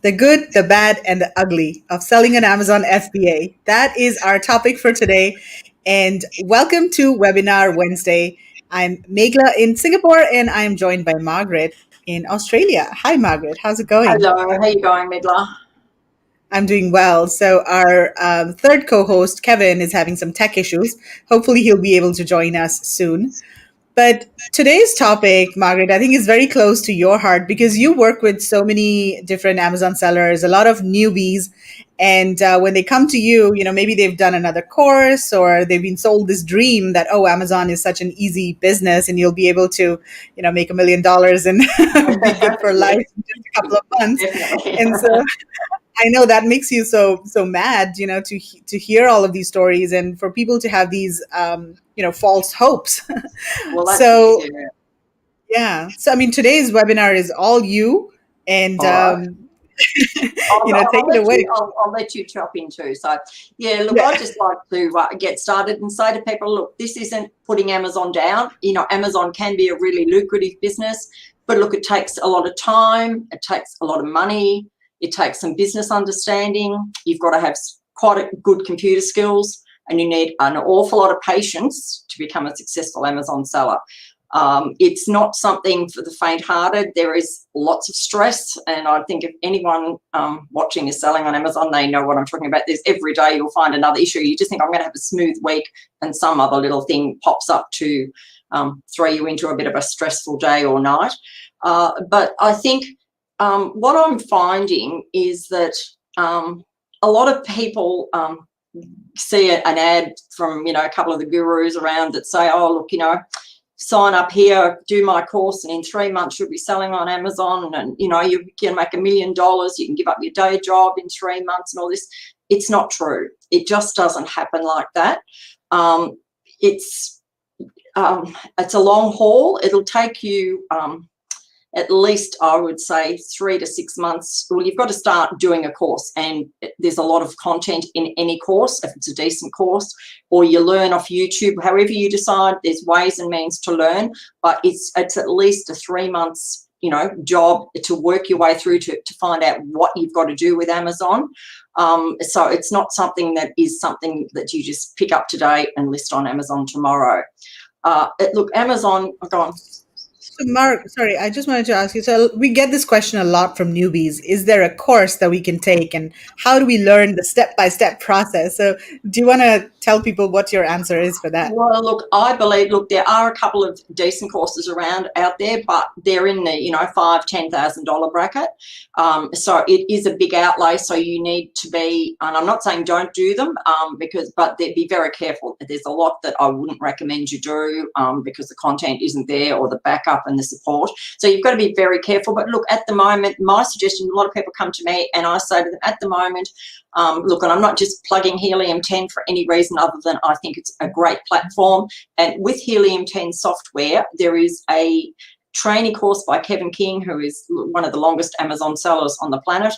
The good, the bad, and the ugly of selling on Amazon FBA. That is our topic for today. And welcome to Webinar Wednesday. I'm Megla in Singapore and I'm joined by Margaret in Australia. Hi, Margaret. How's it going? Hello, how you going, Midla? I'm doing well. So, our third co host, Kevin, is having some tech issues. Hopefully, he'll be able to join us soon. But today's topic, Margaret, I think is very close to your heart because you work with so many different Amazon sellers, a lot of newbies. And when they come to you, maybe they've done another course or they've been sold this dream that, oh, Amazon is such an easy business and you'll be able to, make $1 million and be good for life Yes, in just a couple of months. definitely. And so I know that makes you so mad, to hear all of these stories and for people to have these false hopes. Well, that's it. So Yeah. yeah, so I mean today's webinar is all you, and All right. take it away. I'll let you chop in too. So, yeah, look, Yeah. I just like to get started and say to people, look, this isn't putting Amazon down. Amazon can be a really lucrative business, but look, it takes a lot of time, it takes a lot of money, it takes some business understanding. You've got to have quite a good computer skills, and you need an awful lot of patience to become a successful Amazon seller. It's not something for the faint-hearted. There is lots of stress, and I think if anyone watching is selling on Amazon, they know what I'm talking about. There's every day you'll find another issue. You just think, I'm going to have a smooth week, and some other little thing pops up to throw you into a bit of a stressful day or night. But I think what I'm finding is that a lot of people see an ad from, a couple of the gurus around that say, oh, look, sign up here, do my course, and in 3 months you'll be selling on Amazon, and you can make $1 million. You can give up your day job in 3 months and all this. It's not true. It just doesn't happen like that. It's a long haul. It'll take you at least, I would say, 3 to 6 months. Well, you've got to start doing a course, and there's a lot of content in any course if it's a decent course, or you learn off YouTube. However you decide, there's ways and means to learn, but it's at least a 3 months job to work your way through to find out what you've got to do with Amazon. So it's not something that you just pick up today and list on Amazon tomorrow. Look, Amazon, go on. So Mark, sorry, I just wanted to ask you. So we get this question a lot from newbies. Is there a course that we can take, and how do we learn the step-by-step process? So do you want to tell people what your answer is for that? Well, look, I believe, there are a couple of decent courses around out there, but they're in the, $5,000-$10,000 bracket. So it is a big outlay. So you need to be, and I'm not saying don't do them, but be very careful. There's a lot that I wouldn't recommend you do because the content isn't there, or the backup and the support. So you've got to be very careful. But look, at the moment, my suggestion, a lot of people come to me and I say to them, at the moment, look, and I'm not just plugging Helium 10 for any reason other than I think it's a great platform. And with Helium 10 software, there is a training course by Kevin King, who is one of the longest Amazon sellers on the planet.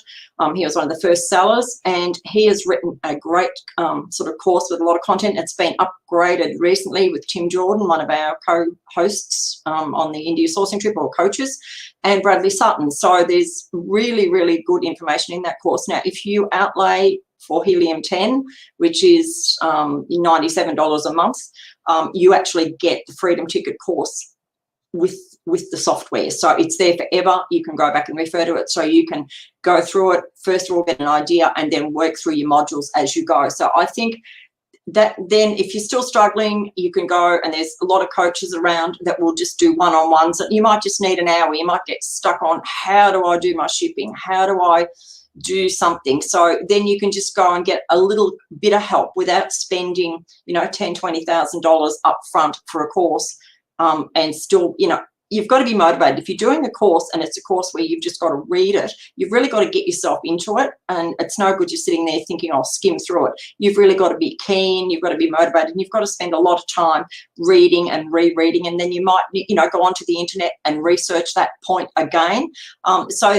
He was one of the first sellers, and he has written a great sort of course with a lot of content. It's been upgraded recently with Tim Jordan, one of our co-hosts on the India sourcing trip, or coaches, and Bradley Sutton. So there's really, really good information in that course. Now, if you outlay for Helium 10, which is $97 a month, you actually get the Freedom Ticket course with the software. So it's there forever. You can go back and refer to it. So you can go through it, first of all, get an idea, and then work through your modules as you go. So I think that then if you're still struggling, you can go, and there's a lot of coaches around that will just do one-on-ones. You might just need an hour. You might get stuck on, how do I do my shipping? How do I do something? So then you can just go and get a little bit of help without spending, $10,000, $20,000 up front for a course. And still, you've got to be motivated. If you're doing a course and it's a course where you've just got to read it, you've really got to get yourself into it. And it's no good just sitting there thinking, I'll skim through it. You've really got to be keen. You've got to be motivated. And you've got to spend a lot of time reading and rereading. And then you might, go onto the internet and research that point again. So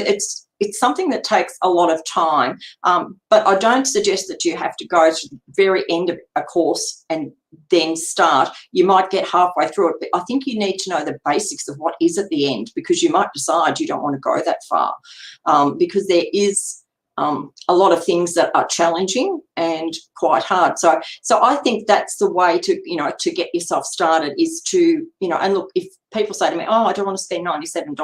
it's something that takes a lot of time, but I don't suggest that you have to go to the very end of a course and then start. You might get halfway through it, but I think you need to know the basics of what is at the end, because you might decide you don't want to go that far, because there is a lot of things that are challenging and quite hard. So I think that's the way to, to get yourself started, is to, and look, if people say to me, oh, I don't want to spend $97.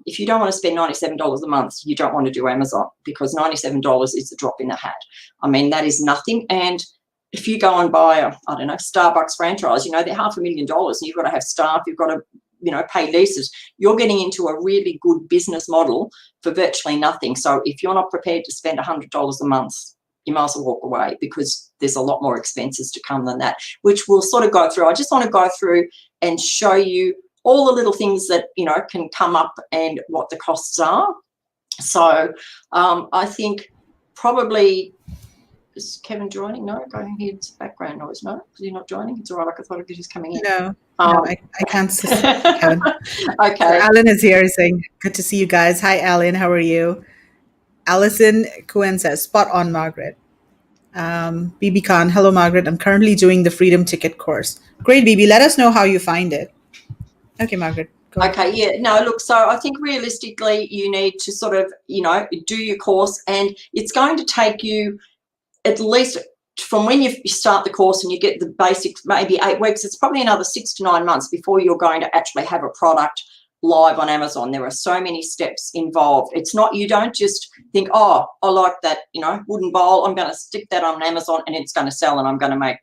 If you don't want to spend $97 a month, you don't want to do Amazon, because $97 is a drop in the hat. I mean, that is nothing. And if you go and buy a, I don't know, Starbucks franchise, they're $500,000, and you've got to have staff, you've got to, pay leases. You're getting into a really good business model for virtually nothing. So if you're not prepared to spend $100 a month, you might as well walk away, because there's a lot more expenses to come than that, which we'll sort of go through. I just want to go through and show you all the little things that, can come up and what the costs are. So I think probably, is Kevin joining? No, go ahead. It's background noise. No, because you're not joining. It's all right. I thought he's coming in. No, I can't see Kevin. Okay. So Alan is here saying, good to see you guys. Hi, Alan. How are you? Alison Cohen says, spot on, Margaret. BB Khan, hello, Margaret. I'm currently doing the Freedom Ticket course. Great, BB. Let us know how you find it. Okay, Margaret. Go ahead. Okay, yeah, no, look, so I think realistically you need to sort of, do your course, and it's going to take you at least from when you start the course and you get the basics, maybe 8 weeks, it's probably another 6 to 9 months before you're going to actually have a product live on Amazon. There are so many steps involved. It's not, you don't just think, oh, I like that, wooden bowl, I'm going to stick that on Amazon and it's going to sell and I'm going to make,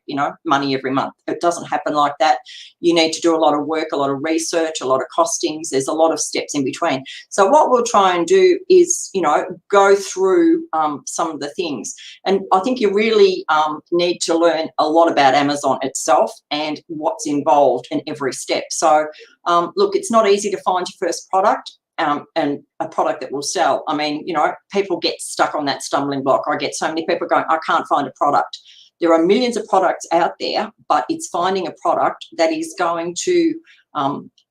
money every month. It doesn't happen like that. You need to do a lot of work, a lot of research, a lot of costings. There's a lot of steps in between. So what we'll try and do is, go through some of the things. And I think you really need to learn a lot about Amazon itself and what's involved in every step. So look, it's not easy to find your first product and a product that will sell. I mean, people get stuck on that stumbling block. I get so many people going, I can't find a product. There are millions of products out there, but it's finding a product that is going to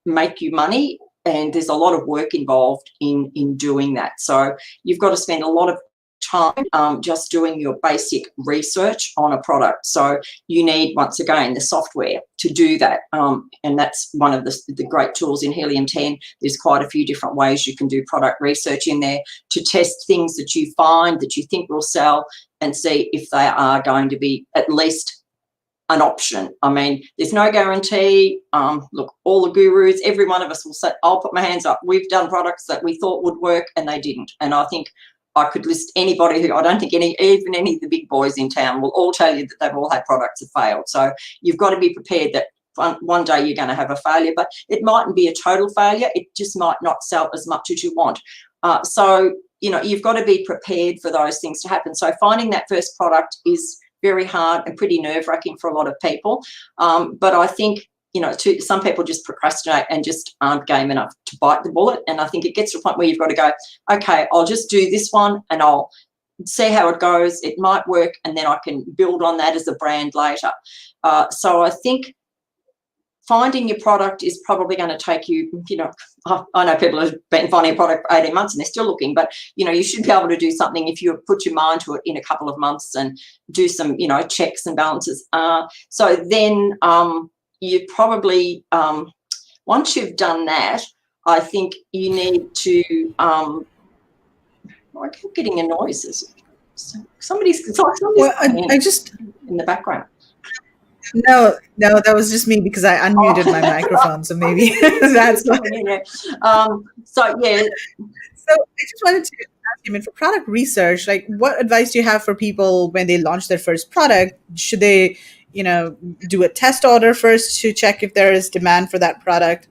make you money, and there's a lot of work involved in doing that. So you've got to spend a lot of time just doing your basic research on a product. So you need, once again, the software to do that, and that's one of the great tools in Helium 10. There's quite a few different ways you can do product research in there to test things that you find that you think will sell and see if they are going to be at least an option. I mean, there's no guarantee. Look, all the gurus, every one of us will say, I'll put my hands up. We've done products that we thought would work and they didn't. And I think I could list anybody who, I don't think even any of the big boys in town will all tell you that they've all had products that failed. So you've got to be prepared that one day you're going to have a failure, but it mightn't be a total failure. It just might not sell as much as you want. So, you've got to be prepared for those things to happen. So finding that first product is very hard and pretty nerve-wracking for a lot of people. But I think, some people just procrastinate and just aren't game enough to bite the bullet. And I think it gets to a point where you've got to go, okay, I'll just do this one and I'll see how it goes. It might work, and then I can build on that as a brand later. So I think finding your product is probably going to take you, I know people have been finding a product for 18 months and they're still looking, but, you should be able to do something if you put your mind to it in a couple of months and do some, checks and balances. So then you probably, once you've done that, I think you need to, I keep getting a noise. Somebody's Well, I just in the background. No, that was just me because I unmuted my microphone, so maybe that's why. So yeah. So I just wanted to ask you, for product research, like, what advice do you have for people when they launch their first product? Should they, do a test order first to check if there is demand for that product,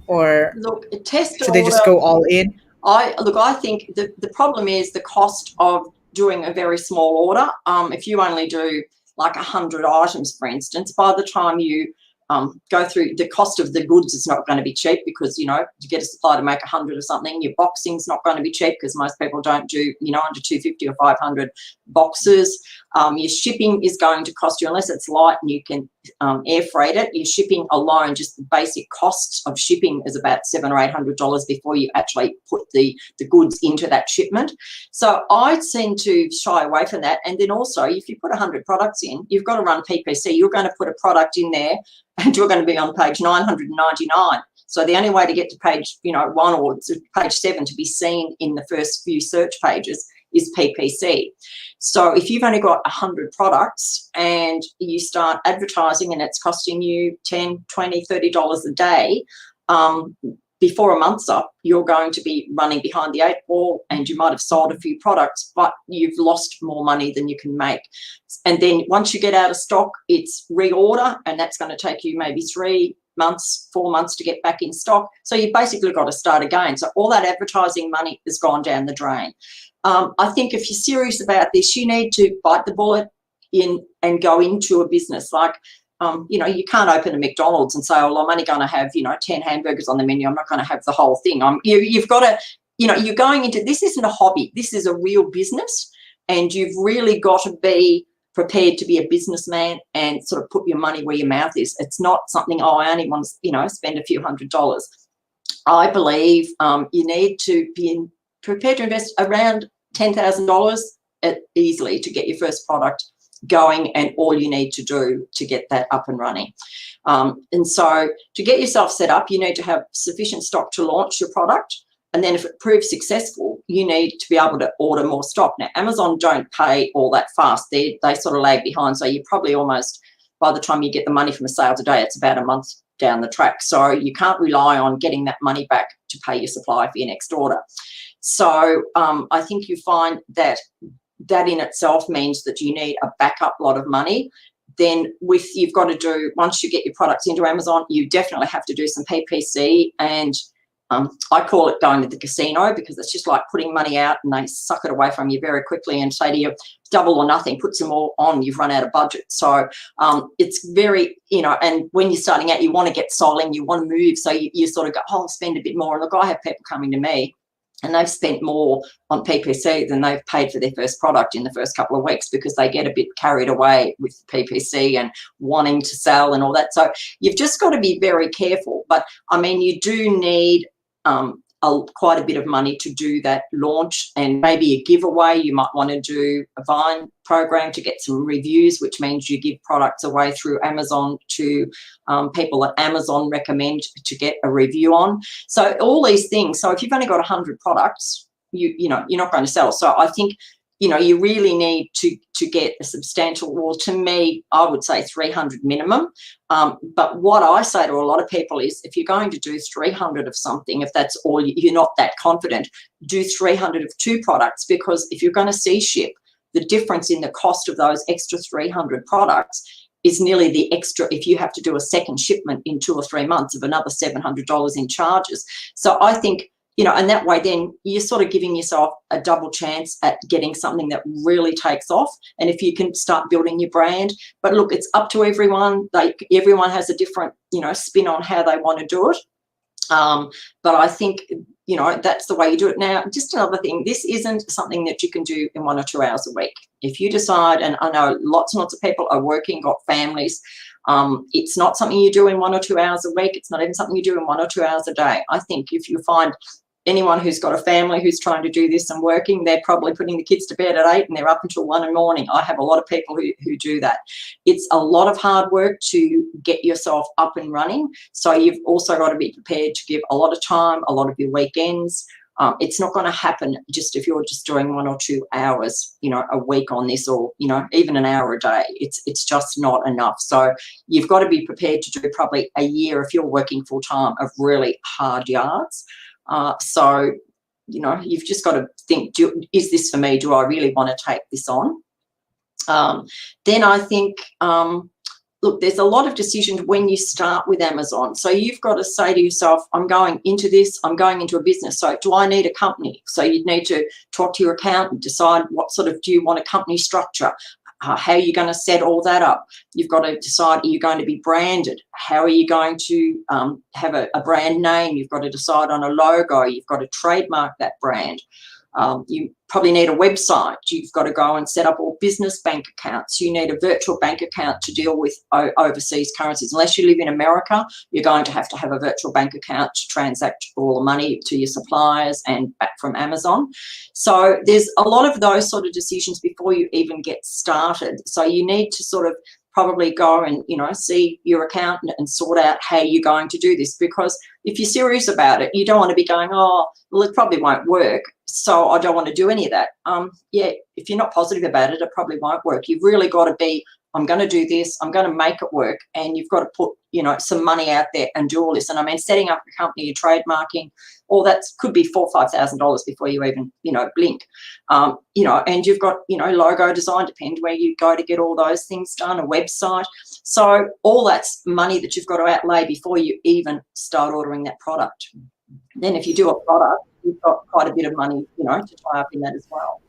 or look, a test should they just go all in? I think the problem is the cost of doing a very small order. If you only do like 100 items, for instance, by the time you go through the cost of the goods. Is not going to be cheap because, you know, to get a supplier to make 100 or something, your boxing's not going to be cheap because most people don't do, you know, under 250 or 500 boxes. Your shipping is going to cost you, unless it's light and you can air freight it. Your shipping alone, just the basic costs of shipping, is about $700 or $800 before you actually put the goods into that shipment. So I tend to shy away from that. And then also, if you put 100 products in, you've got to run PPC. You're going to put a product in there and you're going to be on page 999. So the only way to get to page, you know, 1 or to page 7 to be seen in the first few search pages is PPC. So if you've only got 100 products and you start advertising and it's costing you $10, $20, $30 a day, before a month's up, you're going to be running behind the 8 ball, and you might have sold a few products, but you've lost more money than you can make. And then once you get out of stock, it's reorder, and that's going to take you maybe 3 months, 4 months to get back in stock. So you've basically got to start again. So all that advertising money has gone down the drain. I think if you're serious about this, you need to bite the bullet in and go into a business. Like, you know, you can't open a McDonald's and say, oh, well, I'm only going to have, you know, 10 hamburgers on the menu. I'm not going to have the whole thing. You've got to, you know, you're going into, this isn't a hobby. This is a real business, and you've really got to be prepared to be a businessman and sort of put your money where your mouth is. It's not something, oh, I only want to, you know, spend a few $100s. I believe you need to be prepared to invest around $10,000 easily to get your first product going, and all you need to do to get that up and running. And so to get yourself set up, you need to have sufficient stock to launch your product. And then if it proves successful, you need to be able to order more stock. Now, Amazon don't pay all that fast. They sort of lag behind. So you probably almost, by the time you get the money from a sale today, it's about a month down the track. So you can't rely on getting that money back to pay your supplier for your next order. So I think you find that in itself means that you need a backup lot of money. Then you've got to do, once you get your products into Amazon, you definitely have to do some PPC. And I call it going to the casino, because it's just like putting money out and they suck it away from you very quickly and say to you, double or nothing, put some more on, you've run out of budget. So it's very, you know, and when you're starting out, you want to get selling, you want to move. So you sort of go, oh, I'll spend a bit more. And look, I have people coming to me and they've spent more on PPC than they've paid for their first product in the first couple of weeks, because they get a bit carried away with PPC and wanting to sell and all that. So you've just got to be very careful. But, I mean, you do need quite a bit of money to do that launch, and maybe a giveaway. You might want to do a Vine program to get some reviews, which means you give products away through Amazon to people that Amazon recommend to get a review on. So all these things. So if you've only got 100 products, you know, you're not going to sell. So I think, you know, you really need to get a substantial, well, to me, I would say 300 minimum. But what I say to a lot of people is, if you're going to do 300 of something, if that's all, you're not that confident, do 300 of 2 products, because if you're going to sea ship, the difference in the cost of those extra 300 products is nearly the extra if you have to do a second shipment in 2 or 3 months of another $700 in charges. So I think, you know, and that way then you're sort of giving yourself a double chance at getting something that really takes off. And if you can start building your brand, but look, it's up to everyone. Everyone has a different, you know, spin on how they want to do it. But I think, you know, that's the way you do it. Now, just another thing, this isn't something that you can do in 1 or 2 hours a week. If you decide, and I know lots and lots of people are working, got families, it's not something you do in 1 or 2 hours a week. It's not even something you do in 1 or 2 hours a day. I think if you find anyone who's got a family who's trying to do this and working, they're probably putting the kids to bed at 8 and they're up until 1 in the morning. I have a lot of people who do that. It's a lot of hard work to get yourself up and running. So you've also got to be prepared to give a lot of time, a lot of your weekends. It's not going to happen just if you're just doing 1 or 2 hours, you know, a week on this, or, you know, even an hour a day. It's just not enough. So you've got to be prepared to do probably a year, if you're working full time, of really hard yards. So, you know, you've just got to think, is this for me? Do I really want to take this on? Then I think, look, there's a lot of decisions when you start with Amazon. So you've got to say to yourself, I'm going into this, I'm going into a business. So do I need a company? So you'd need to talk to your accountant, decide what sort of, do you want a company structure? How are you going to set all that up? You've got to decide, are you going to be branded? How are you going to have a brand name? You've got to decide on a logo. You've got to trademark that brand. You probably need a website. You've got to go and set up all business bank accounts. You need a virtual bank account to deal with overseas currencies. Unless you live in America, you're going to have a virtual bank account to transact all the money to your suppliers and back from Amazon. So there's a lot of those sort of decisions before you even get started. So you need to sort of probably go and, see your accountant and sort out how you're going to do this, because if you're serious about it, you don't want to be going, oh, well, it probably won't work, so I don't want to do any of that. Yeah, if you're not positive about it, it probably won't work. You've really got to be, I'm going to do this, I'm going to make it work, and you've got to put, some money out there and do all this. And I mean, setting up a company, trademarking, all that could be $4,000 or $5,000 before you even, blink. And you've got, logo design, depend where you go to get all those things done, a website. So all that's money that you've got to outlay before you even start ordering that product. Then if you do a product, you've got quite a bit of money, to tie up in that as well.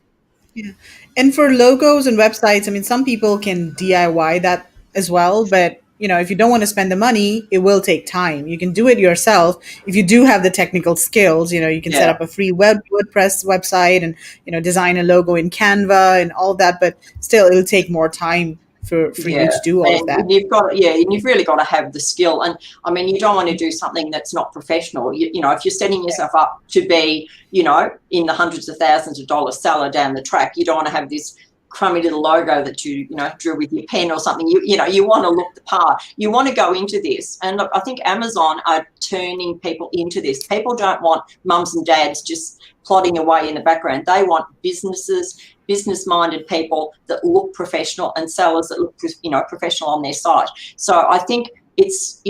Yeah. And for logos and websites, I mean, some people can DIY that as well, but if you don't want to spend the money, it will take time. You can do it yourself if you do have the technical skills. You can set Yeah. up a free WordPress website and design a logo in Canva and all that, but still, it'll take more time for you Yeah, to do all of that. and you've really got to have the skill. And I mean, you don't want to do something that's not professional. If you're setting yourself up to be, in the hundreds of thousands of dollars seller down the track, you don't want to have this crummy little logo that you drew with your pen or something. You want to look the part. You want to go into this. And look, I think Amazon are turning people into this. People don't want mums and dads just plodding away in the background. They want business-minded people that look professional and sellers that look, professional on their site. So I think it's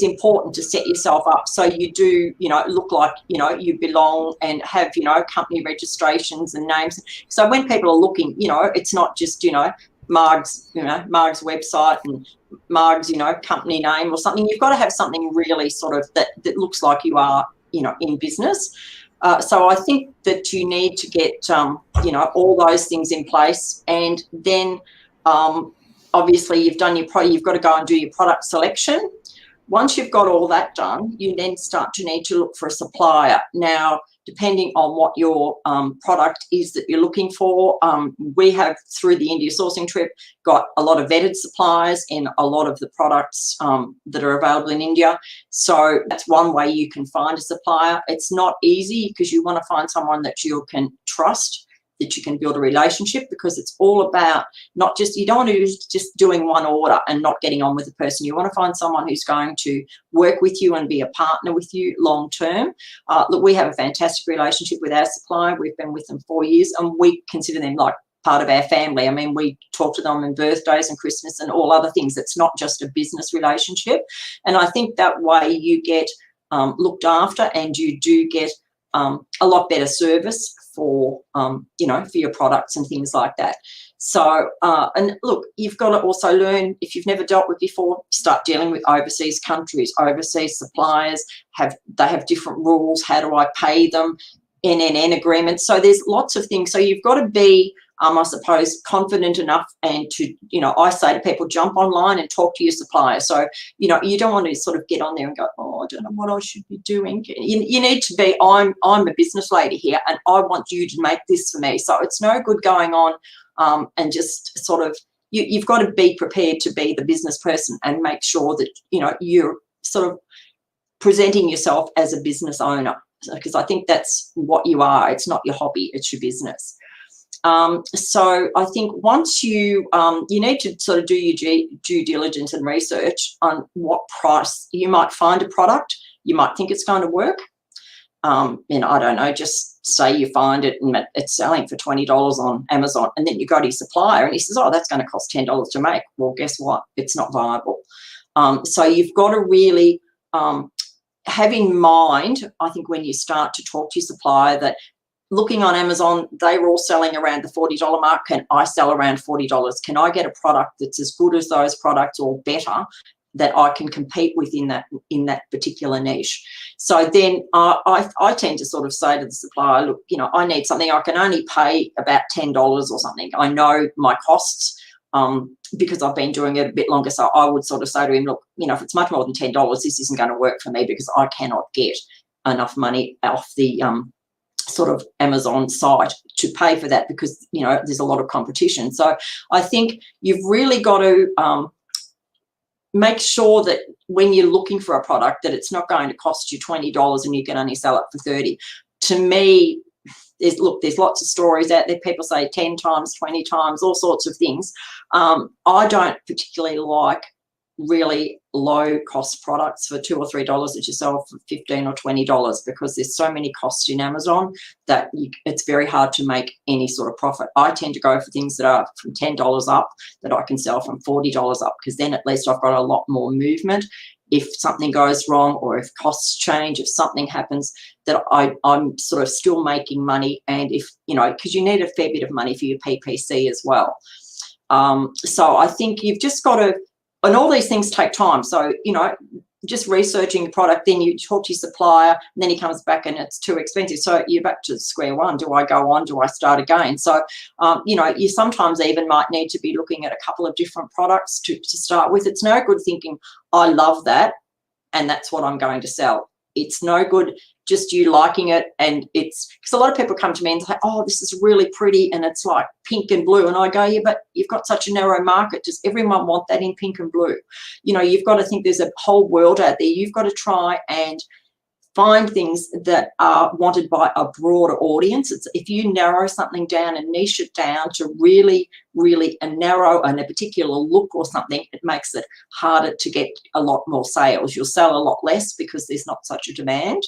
important to set yourself up so you do, look like, you belong and have, company registrations and names. So when people are looking, it's not just, Marg's website and Marg's, company name or something. You've got to have something really sort of that looks like you are, in business. So I think that you need to get, all those things in place, and then obviously you've got to go and do your product selection. Once you've got all that done, you then start to need to look for a supplier. Now, depending on what your product is that you're looking for, we have, through the India sourcing trip, got a lot of vetted suppliers in a lot of the products that are available in India. So that's one way you can find a supplier. It's not easy because you want to find someone that you can trust, that you can build a relationship, because it's all about not just, you don't want to be just doing one order and not getting on with the person. You want to find someone who's going to work with you and be a partner with you long term. Look, we have a fantastic relationship with our supplier. We've been with them 4 years, and we consider them like part of our family. I mean, we talk to them on birthdays and Christmas and all other things. It's not just a business relationship. And I think that way you get looked after, and you do get a lot better service for your products and things like that. So and look, you've got to also learn, if you've never dealt with before, start dealing with overseas countries. Overseas suppliers have different rules. How do I pay them? NNN agreements. So there's lots of things. So you've got to be I suppose, confident enough, and to, I say to people, jump online and talk to your supplier. So, you don't want to sort of get on there and go, oh, I don't know what I should be doing. You need to be, I'm a business lady here, and I want you to make this for me. So it's no good going on and just sort of, you've got to be prepared to be the business person and make sure that, you're sort of presenting yourself as a business owner, because I think that's what you are. It's not your hobby, it's your business. So I think once you need to sort of do your due diligence and research on what price you might find a product. You might think it's going to work. I don't know, just say you find it and it's selling for $20 on Amazon, and then you go to your supplier and he says, oh, that's going to cost $10 to make. Well, guess what? It's not viable. So you've got to really have in mind, I think, when you start to talk to your supplier, that looking on Amazon, they were all selling around the $40 mark. Can I sell around $40? Can I get a product that's as good as those products or better, that I can compete with in that particular niche? So then I tend to sort of say to the supplier, look, I need something. I can only pay about $10 or something. I know my costs. because I've been doing it a bit longer. So I would sort of say to him, look, if it's much more than $10, this isn't going to work for me because I cannot get enough money off the sort of Amazon site to pay for that because, there's a lot of competition. So I think you've really got to make sure that when you're looking for a product that it's not going to cost you $20 and you can only sell it for $30. To me, there's lots of stories out there. People say 10 times, 20 times, all sorts of things. I don't particularly like really low cost products for $2 or $3 that you sell for $15 or $20 because there's so many costs in Amazon that it's very hard to make any sort of profit. I tend to go for things that are from $10 up that I can sell from $40 up because then at least I've got a lot more movement. If something goes wrong or if costs change, if something happens, that I'm sort of still making money. And if, because you need a fair bit of money for your PPC as well. So I think you've just got to, and all these things take time. So, just researching the product, then you talk to your supplier, and then he comes back and it's too expensive. So you're back to square one. Do I go on? Do I start again? So, you sometimes even might need to be looking at a couple of different products to start with. It's no good thinking, I love that, and that's what I'm going to sell. It's no good just you liking it, and it's because a lot of people come to me and say, oh, this is really pretty and it's like pink and blue, and I go, yeah, but you've got such a narrow market. Does everyone want that in pink and blue? You've got to think there's a whole world out there. You've got to try and find things that are wanted by a broader audience. If you narrow something down and niche it down to really, really a narrow and a particular look or something, it makes it harder to get a lot more sales. You'll sell a lot less because there's not such a demand.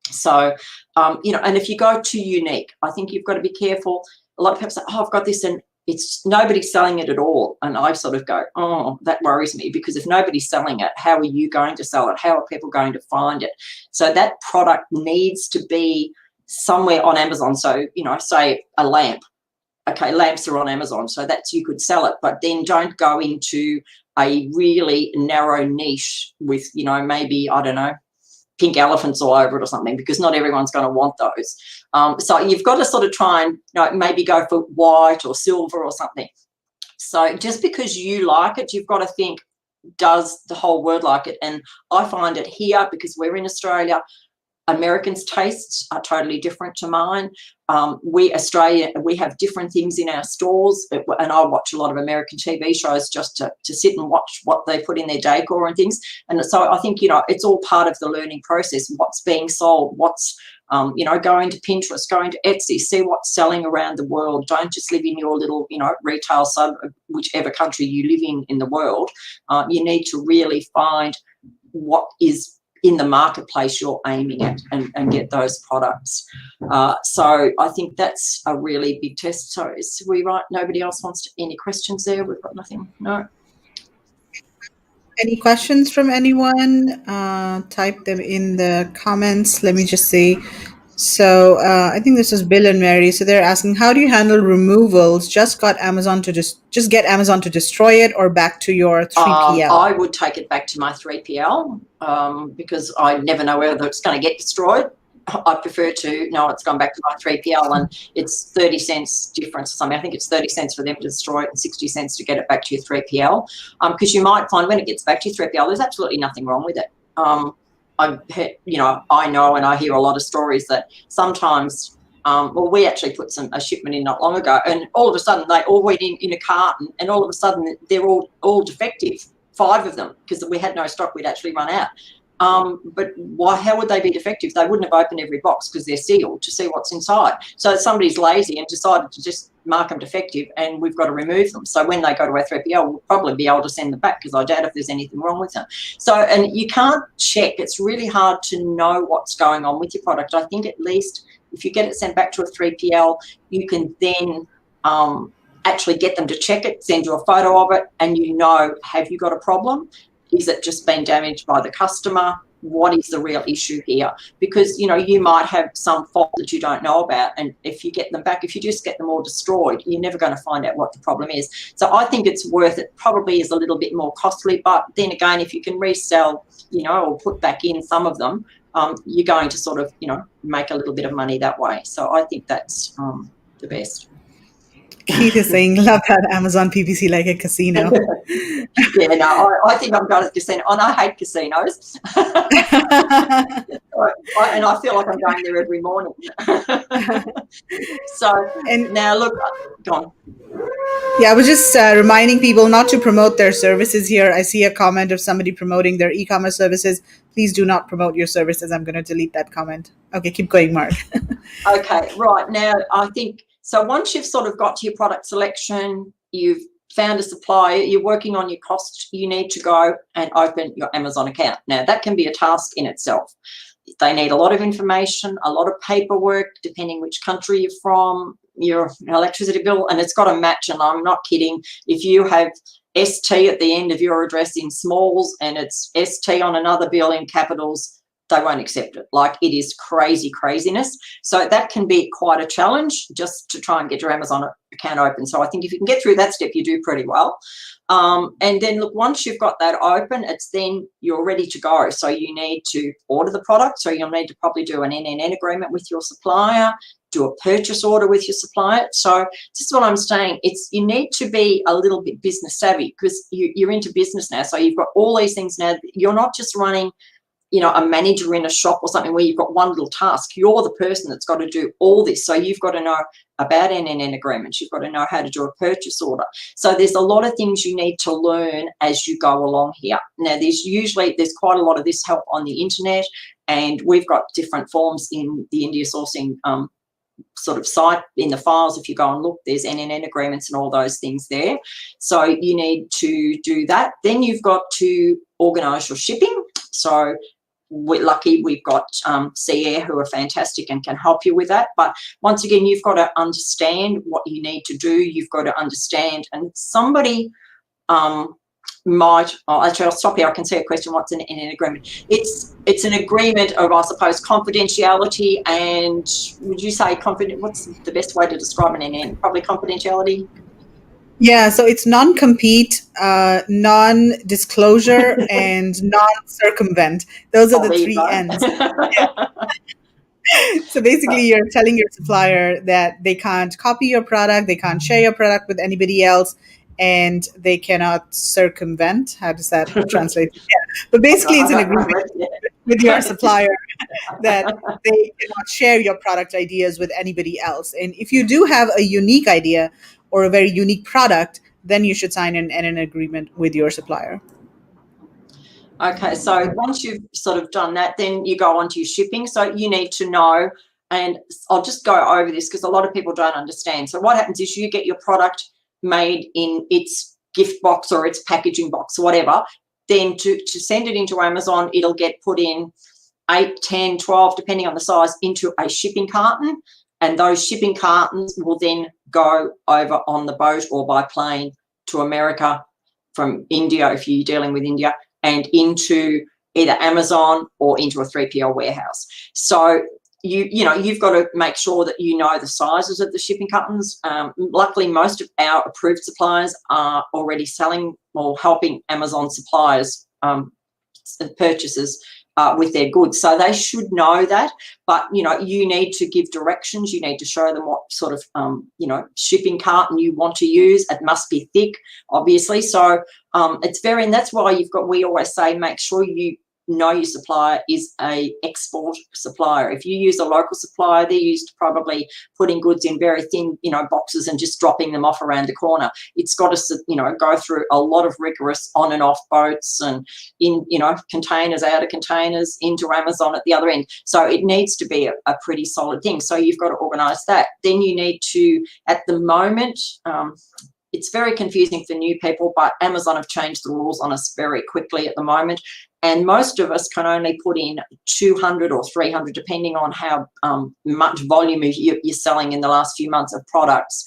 So, and if you go too unique, I think you've got to be careful. A lot of people say, oh, I've got this and it's nobody's selling it at all. And I sort of go, oh, that worries me, because if nobody's selling it, how are you going to sell it? How are people going to find it? So that product needs to be somewhere on Amazon. So, say a lamp. Okay, lamps are on Amazon, so that's, you could sell it, but then don't go into a really narrow niche with, maybe, I don't know, pink elephants all over it or something, because not everyone's going to want those. So you've got to sort of try and maybe go for white or silver or something. So just because you like it, you've got to think, does the whole world like it? And I find it here, because we're in Australia, Americans' tastes are totally different to mine. We have different things in our stores, and I watch a lot of American TV shows just to sit and watch what they put in their decor and things. And so I think, it's all part of the learning process. What's being sold, what's, going to Pinterest, going to Etsy, see what's selling around the world. Don't just live in your little, retail sub, whichever country you live in the world. You need to really find what is in the marketplace you're aiming at and get those products. So I think that's a really big test. So is we right? Nobody else wants any questions there? We've got nothing. No. Any questions from anyone? Type them in the comments. Let me just see. So I think this is Bill and Mary. So they're asking, how do you handle removals? Just get Amazon to destroy it, or back to your 3PL? I would take it back to my 3PL because I never know whether it's going to get destroyed. I prefer to know it's gone back to my 3PL and it's 30 cents difference or something. I think it's 30 cents for them to destroy it and 60 cents to get it back to your 3PL. Because you might find when it gets back to your 3PL, there's absolutely nothing wrong with it. I know and I hear a lot of stories that sometimes, we actually put a shipment in not long ago, and all of a sudden they all went in a carton, and all of a sudden they're all defective, 5 of them, because we had no stock, we'd actually run out. But how would they be defective? They wouldn't have opened every box because they're sealed to see what's inside. So somebody's lazy and decided to just mark them defective, and we've got to remove them. So when they go to our 3PL, we'll probably be able to send them back, because I doubt if there's anything wrong with them. So, and you can't check. It's really hard to know what's going on with your product. I think at least if you get it sent back to a 3PL, you can then actually get them to check it, send you a photo of it, and have you got a problem? Is it just been damaged by the customer? What is the real issue here? Because, you might have some fault that you don't know about. And if you get them back, if you just get them all destroyed, you're never going to find out what the problem is. So I think it's worth it. Probably is a little bit more costly. But then again, if you can resell, or put back in some of them, you're going to sort of, make a little bit of money that way. So I think that's the best. Keith is saying, love that Amazon PPC like a casino. Yeah, no, I think I'm going to the casino, and I hate casinos. And I feel like I'm going there every morning. So And now, look, go on. yeah, I was just reminding people not to promote their services here. I see a comment of somebody promoting their e-commerce services. Please do not promote your services. I'm going to delete that comment. Okay, keep going, Mark. Okay, right. Now, I think, so once you've sort of got to your product selection, you've found a supplier, you're working on your cost, you need to go and open your Amazon account. Now, that can be a task in itself. They need a lot of information, a lot of paperwork, depending which country you're from, your electricity bill, and it's got to match. And I'm not kidding. If you have ST at the end of your address in smalls and it's ST on another bill in capitals, they won't accept it. Like, it is craziness. So that can be quite a challenge just to try and get your Amazon account open. So I think if you can get through that step, you do pretty well. And then look, once you've got that open, it's then you're ready to go. So you need to order the product. So you'll need to probably do an NNN agreement with your supplier, do a purchase order with your supplier. So this is what I'm saying. It's, you need to be a little bit business savvy, because you're into business now. So you've got all these things now. You're not just running, you know, a manager in a shop or something where you've got one little task. You're the person that's got to do all this. So you've got to know about NNN agreements. You've got to know how to do a purchase order. So there's a lot of things you need to learn as you go along here. Now, there's quite a lot of this help on the internet, and we've got different forms in the India sourcing sort of site in the files. If you go and look, there's NNN agreements and all those things there. So you need to do that. Then you've got to organise your shipping. So we're lucky we've got CAIR who are fantastic and can help you with that. But once again, you've got to understand what you need to do. You've got to understand, and somebody actually, I'll stop here. I can see a question. What's an agreement? It's an agreement of, I suppose, confidentiality, and would you say what's the best way to describe an NN? Probably confidentiality. Yeah, so it's non-compete, non-disclosure, and non-circumvent. Those are the There you three go. N's. So basically, you're telling your supplier that they can't copy your product, they can't share your product with anybody else, and they cannot circumvent. How does that translate? Yeah. But basically, I it's an don't know. agreement with your supplier that they cannot share your product ideas with anybody else. And if you do have a unique idea or a very unique product, then you should sign an agreement with your supplier. Okay, so once you've sort of done that, then you go on to your shipping. So you need to know, and I'll just go over this because a lot of people don't understand. So what happens is you get your product made in its gift box or its packaging box or whatever. Then to send it into Amazon, it'll get put in 8, 10, 12, depending on the size, into a shipping carton. And those shipping cartons will then go over on the boat or by plane to America from India, if you're dealing with India, and into either Amazon or into a 3PL warehouse. So you've got to make sure that you know the sizes of the shipping cartons. Luckily, most of our approved suppliers are already selling or helping Amazon suppliers purchases with their goods, so they should know that. But you need to give directions. You need to show them what sort of shipping carton you want to use. It must be thick, obviously. So it's and that's why we always say make sure you know your supplier is a export supplier. If you use a local supplier, they're used to probably putting goods in very thin boxes and just dropping them off around the corner. It's got to go through a lot of rigorous on and off boats and in containers, out of containers, into Amazon at the other end. So it needs to be a pretty solid thing. So you've got to organise that. Then you need to, at the moment, it's very confusing for new people, but Amazon have changed the rules on us very quickly at the moment. And most of us can only put in 200 or 300, depending on how much volume you're selling in the last few months of products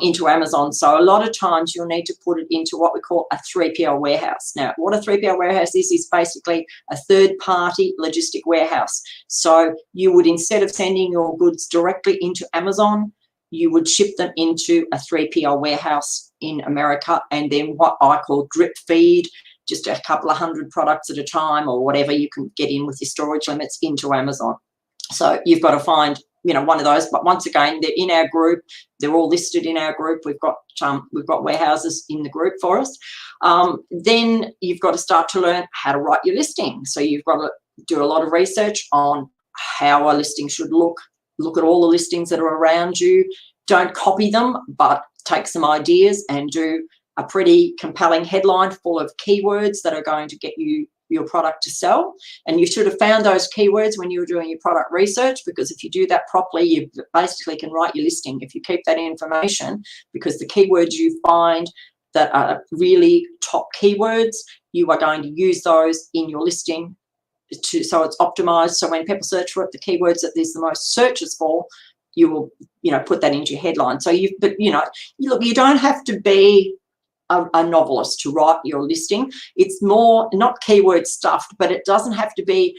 into Amazon. So a lot of times you'll need to put it into what we call a 3PL warehouse. Now, what a 3PL warehouse is basically a third-party logistic warehouse. So you would, instead of sending your goods directly into Amazon, you would ship them into a 3PL warehouse in America, and then what I call drip feed, just a couple of hundred products at a time or whatever you can get in with your storage limits into Amazon. So you've got to find one of those. But once again, they're in our group. They're all listed in our group. We've got warehouses in the group for us. Then you've got to start to learn how to write your listing. So you've got to do a lot of research on how a listing should look. Look at all the listings that are around you. Don't copy them, but take some ideas and do a pretty compelling headline full of keywords that are going to get you your product to sell. And you should have found those keywords when you were doing your product research, because if you do that properly, you basically can write your listing if you keep that information, because the keywords you find that are really top keywords, you are going to use those in your listing so it's optimized. So when people search for it, the keywords that there's the most searches for, you will, put that into your headline. So look, you don't have to be a novelist to write your listing. It's more not keyword stuffed, but it doesn't have to be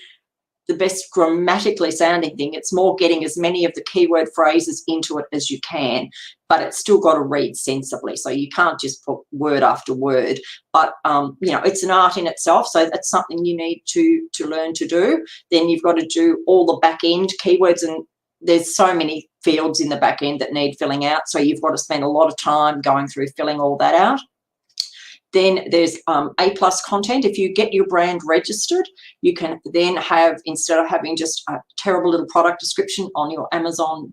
the best grammatically sounding thing. It's more getting as many of the keyword phrases into it as you can, but it's still got to read sensibly. So you can't just put word after word, but it's an art in itself. So that's something you need to learn to do. Then you've got to do all the back end keywords, and there's so many fields in the back end that need filling out. So you've got to spend a lot of time going through filling all that out. Then there's A+ content. If you get your brand registered, you can then have, instead of having just a terrible little product description on your Amazon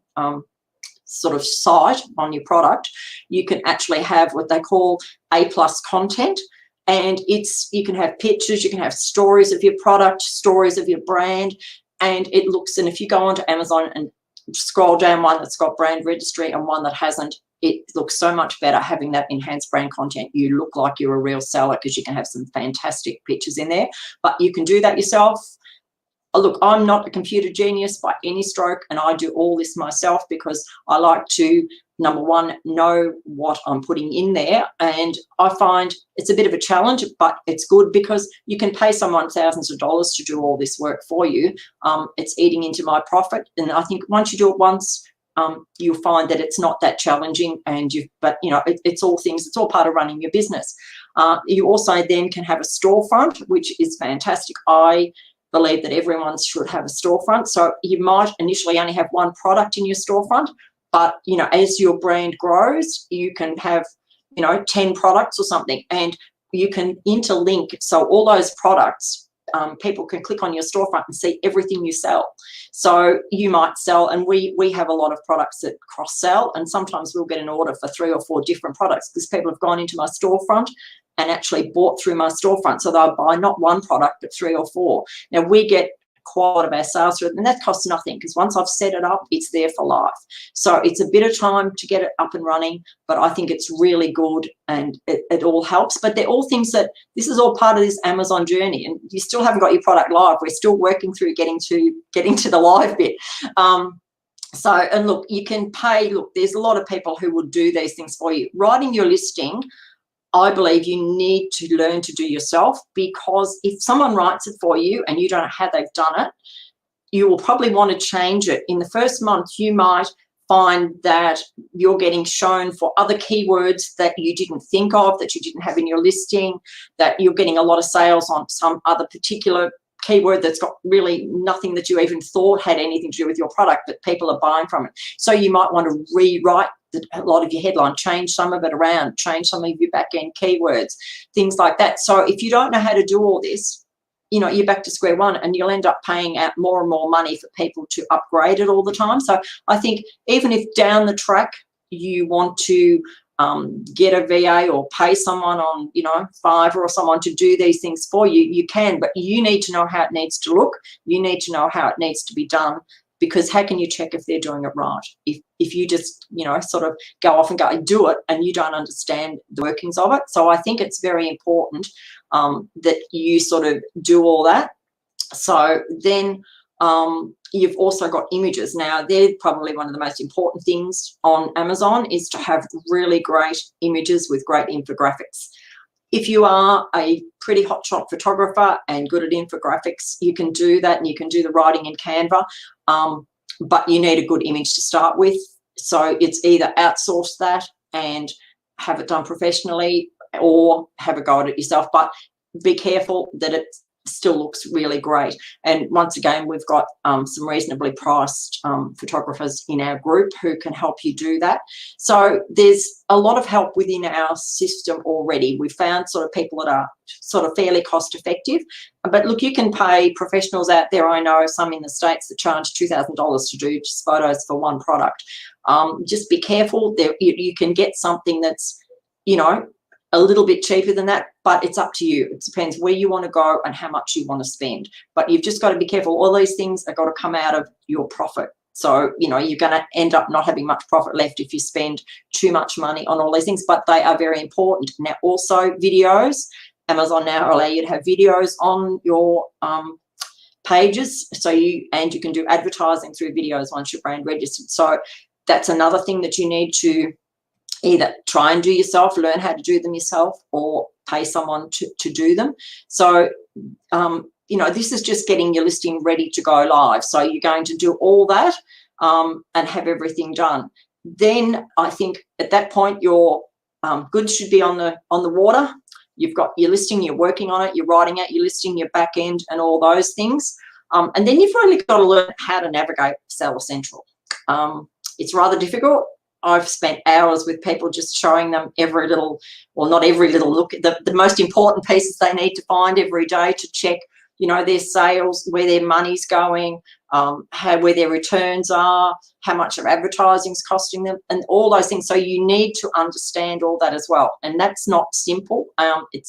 sort of site on your product, you can actually have what they call A+ content. And you can have pictures, you can have stories of your product, stories of your brand, and it looks, and if you go onto Amazon and scroll down one that's got brand registry and one that hasn't, it looks so much better having that enhanced brand content. You look like you're a real seller because you can have some fantastic pictures in there, but you can do that yourself. Look, I'm not a computer genius by any stroke, and I do all this myself because I like to, number one, know what I'm putting in there. And I find it's a bit of a challenge, but it's good because you can pay someone thousands of dollars to do all this work for you. It's eating into my profit. And I think once you do it once, you'll find that it's not that challenging, it's all things, it's all part of running your business. You also then can have a storefront, which is fantastic. I believe that everyone should have a storefront. So you might initially only have one product in your storefront, but as your brand grows, you can have 10 products or something, and you can interlink. So all those products, people can click on your storefront and see everything you sell. So you might sell, and we have a lot of products that cross sell, and sometimes we'll get an order for 3 or 4 different products because people have gone into my storefront and actually bought through my storefront. So they'll buy not one product, but 3 or 4. Now we get quite a lot of our sales through it, and that costs nothing because once I've set it up, it's there for life. So it's a bit of time to get it up and running, but I think it's really good, and it all helps. But they're all things that, this is all part of this Amazon journey, and you still haven't got your product live. We're still working through getting to the live bit. And look, you can pay. Look, there's a lot of people who will do these things for you. Writing your listing, I believe you need to learn to do yourself, because if someone writes it for you and you don't know how they've done it, you will probably want to change it. In the first month, you might find that you're getting shown for other keywords that you didn't think of, that you didn't have in your listing, that you're getting a lot of sales on some other particular keyword that's got really nothing that you even thought had anything to do with your product, but people are buying from it. So you might want to rewrite a lot of your headline, change some of it around, change some of your back-end keywords, things like that. So if you don't know how to do all this, you're back to square one, and you'll end up paying out more and more money for people to upgrade it all the time. So I think even if down the track you want to get a VA or pay someone on, Fiverr or someone to do these things for you, you can, but you need to know how it needs to look. You need to know how it needs to be done, because how can you check if they're doing it right? If you just, sort of go off and go do it and you don't understand the workings of it. So I think it's very important that you sort of do all that. So then you've also got images. Now, they're probably one of the most important things on Amazon, is to have really great images with great infographics. If you are a pretty hotshot photographer and good at infographics, you can do that, and you can do the writing in Canva, but you need a good image to start with. So it's either outsource that and have it done professionally, or have a go at it yourself. But be careful that it's still looks really great. And once again, we've got some reasonably priced photographers in our group who can help you do that. So there's a lot of help within our system already. We've found sort of people that are sort of fairly cost effective. But look, you can pay professionals out there. I know some in the States that charge $2,000 to do just photos for one product. Just be careful. You can get something that's, you know, a little bit cheaper than that, but it's up to you. It depends where you want to go and how much you want to spend. But you've just got to be careful. All these things are got to come out of your profit. So, you know, you're going to end up not having much profit left if you spend too much money on all these things, but they are very important. Now, also videos. Amazon now allow you to have videos on your pages. So you can do advertising through videos once you're brand registered. So that's another thing that you need to either try and do yourself, learn how to do them yourself, or pay someone to do them. So, you know, this is just getting your listing ready to go live. So you're going to do all that and have everything done. Then I think at that point your goods should be on the water. You've got your listing, you're working on it, you're writing out your listing, your back end, and all those things. And then you've really got to learn how to navigate Seller Central. It's rather difficult. I've spent hours with people just showing them every little, well, not every little look, the most important pieces they need to find every day to check, you know, their sales, where their money's going, where their returns are, how much their advertising's costing them, and all those things. So you need to understand all that as well. And that's not simple. It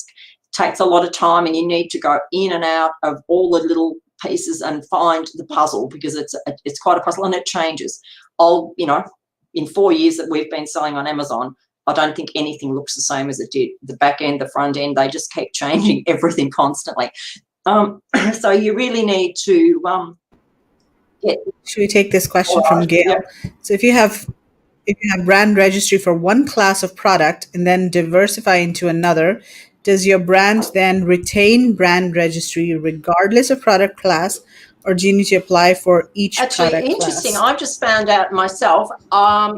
takes a lot of time, and you need to go in and out of all the little pieces and find the puzzle, because it's quite a puzzle, and it changes. You know, in 4 years that we've been selling on Amazon, I don't think anything looks the same as it did. The back end, the front end, they just keep changing everything constantly. So you really need to get. Should we take this question All from right. Gail? Yep. So if you have brand registry for one class of product and then diversify into another, does your brand then retain brand registry regardless of product class, or do you need to apply for each Actually, product interesting. class? I've just found out myself,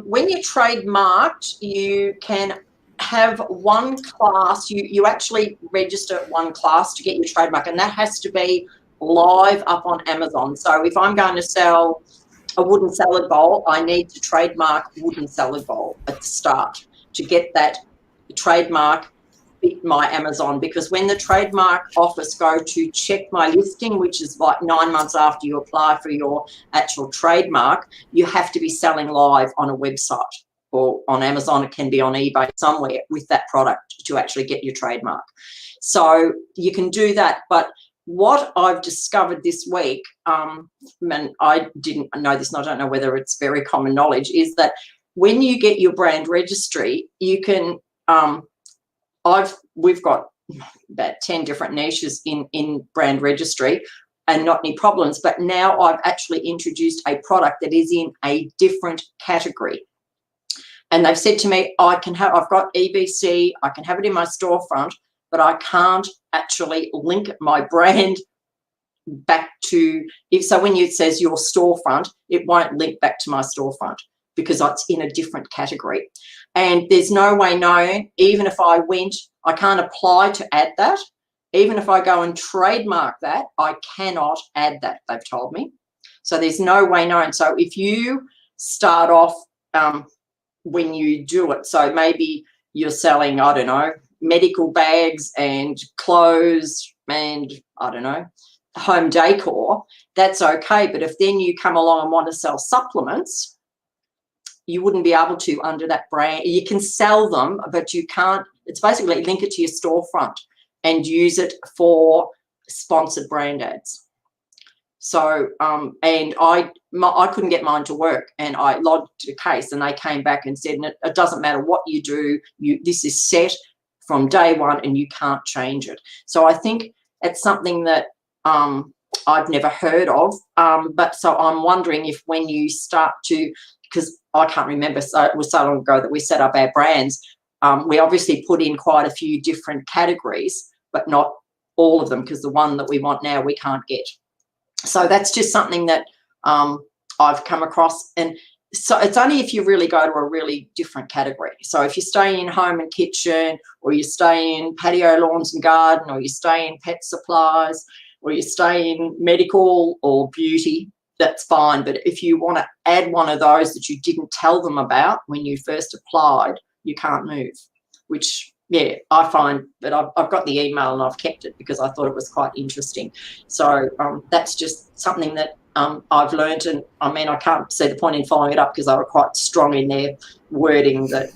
when you're trademarked, you can have one class. You actually register one class to get your trademark, and that has to be live up on Amazon. So if I'm going to sell a wooden salad bowl, I need to trademark wooden salad bowl at the start to get that trademark fit my Amazon, because when the trademark office go to check my listing, which is like 9 months after you apply for your actual trademark, you have to be selling live on a website or on Amazon. It can be on eBay somewhere with that product to actually get your trademark. So you can do that. But what I've discovered this week, and I didn't know this, and I don't know whether it's very common knowledge, is that when you get your brand registry, you can we've got about 10 different niches in brand registry and not any problems. But now I've actually introduced a product that is in a different category. And they've said to me, I've got EBC, I can have it in my storefront, but I can't actually link my brand back to, so when it says your storefront, it won't link back to my storefront because it's in a different category. And there's no way known, even if I can't apply to add that. Even if I go and trademark that, I cannot add that, they've told me. So there's no way known. So if you start off when you do it, so maybe you're selling, I don't know, medical bags and clothes and, I don't know, home decor, that's okay. But if then you come along and want to sell supplements, you wouldn't be able to under that brand. You can sell them, but you can't. It's basically link it to your storefront and use it for sponsored brand ads. So, and I couldn't get mine to work, and I lodged a case, and they came back and said, it doesn't matter what you do, this is set from day one, and you can't change it. So I think it's something that I've never heard of. But so I'm wondering if when you start to, because I can't remember, so it was so long ago that we set up our brands, we obviously put in quite a few different categories, but not all of them, because the one that we want now we can't get. So that's just something that I've come across. And so it's only if you really go to a really different category. So if you stay in home and kitchen, or you stay in patio, lawns and garden, or you stay in pet supplies, or you stay in medical or beauty, that's fine. But if you want to add one of those that you didn't tell them about when you first applied, you can't move, which, yeah, I find that I've got the email and I've kept it because I thought it was quite interesting. So that's just something that I've learned. And I mean, I can't see the point in following it up because they were quite strong in their wording that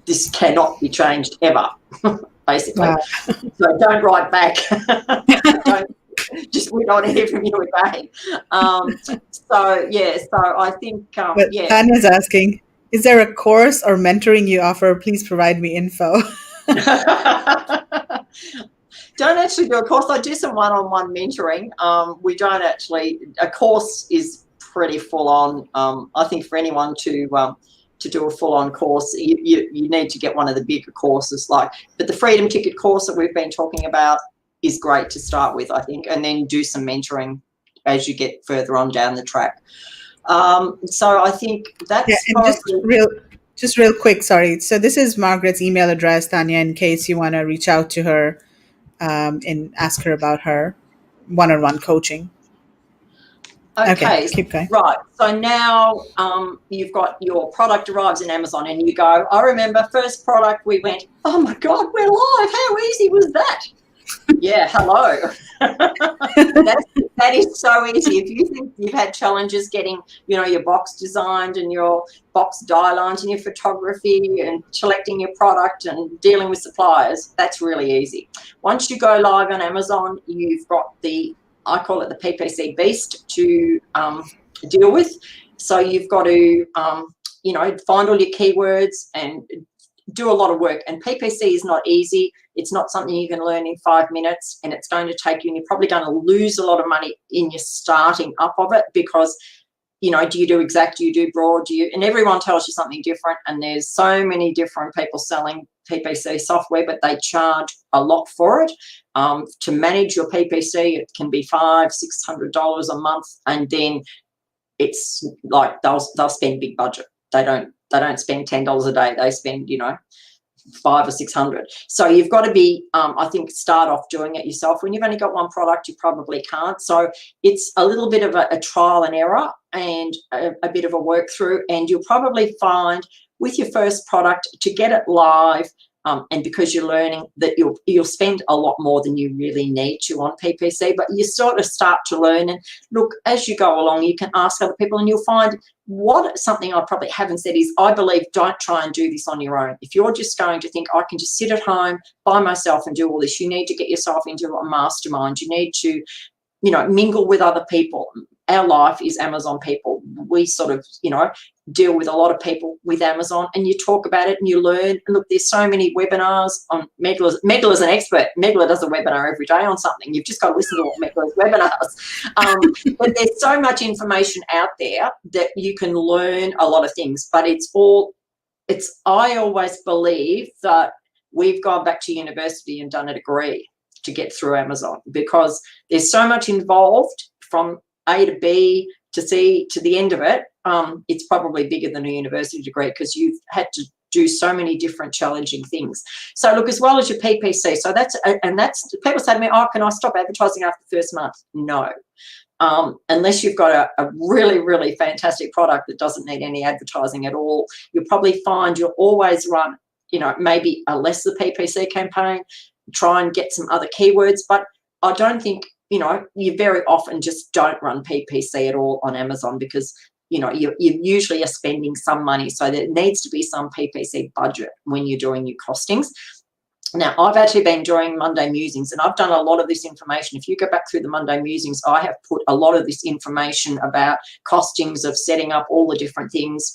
this cannot be changed ever, basically. Wow. So don't write back. Don't, we don't want to hear from you again. So yeah, so I think But yeah. Tanya's asking, is there a course or mentoring you offer? Please provide me info. Don't actually do a course. I do some one-on-one mentoring. We don't actually. A course is pretty full on. I think for anyone to do a full-on course, you need to get one of the bigger courses, like. But the Freedom Ticket course that we've been talking about is great to start with, I think, and then do some mentoring as you get further on down the track. So I think that's And just real quick, sorry. So this is Margaret's email address, Tanya, in case you want to reach out to her and ask her about her one-on-one coaching. Okay, keep going. Right. So now you've got your product arrives in Amazon and you go, I remember first product we went, oh my God, we're live. How easy was that? Yeah, hello. that is so easy. If you think you've had challenges getting, your box designed and your box die lines and your photography and selecting your product and dealing with suppliers, that's really easy. Once you go live on Amazon, you've got I call it the PPC beast to deal with. So you've got to, find all your keywords and do a lot of work. And PPC is not easy. It's not something you can learn in 5 minutes, and it's going to take you, and you're probably going to lose a lot of money in your starting up of it because, do you do exact, do you do broad, and everyone tells you something different. And there's so many different people selling PPC software, but they charge a lot for it. To manage your PPC, it can be $500-$600 a month, and then it's like they'll spend big budget. They don't spend $10 a day. They spend, $500 or $600. So you've got to be, I think, start off doing it yourself. When you've only got one product, you probably can't. So it's a little bit of a trial and error and a bit of a work through. And you'll probably find with your first product to get it live, and because you're learning, that you'll spend a lot more than you really need to on PPC, but you sort of start to learn. And look, as you go along, you can ask other people, and you'll find something I probably haven't said is, I believe, don't try and do this on your own. If you're just going to think, I can just sit at home by myself and do all this, you need to get yourself into a mastermind. You need to, mingle with other people. Our life is Amazon people. We sort of, deal with a lot of people with Amazon, and you talk about it and you learn. And look, there's so many webinars on Megla's an expert. Megla does a webinar every day on something. You've just got to listen to all Megla's webinars. But there's so much information out there that you can learn a lot of things. But I always believe that we've gone back to university and done a degree to get through Amazon, because there's so much involved from A to B to C to the end of it. It's probably bigger than a university degree because you've had to do so many different challenging things. So look, as well as your PPC, so that's people say to me, oh, can I stop advertising after the first month? No. Unless you've got a really, really fantastic product that doesn't need any advertising at all, you'll probably find you'll always run, maybe a lesser PPC campaign, try and get some other keywords. But I don't think, you very often just don't run PPC at all on Amazon because, you usually are spending some money. So there needs to be some PPC budget when you're doing your costings. Now, I've actually been doing Monday Musings, and I've done a lot of this information. If you go back through the Monday Musings, I have put a lot of this information about costings of setting up all the different things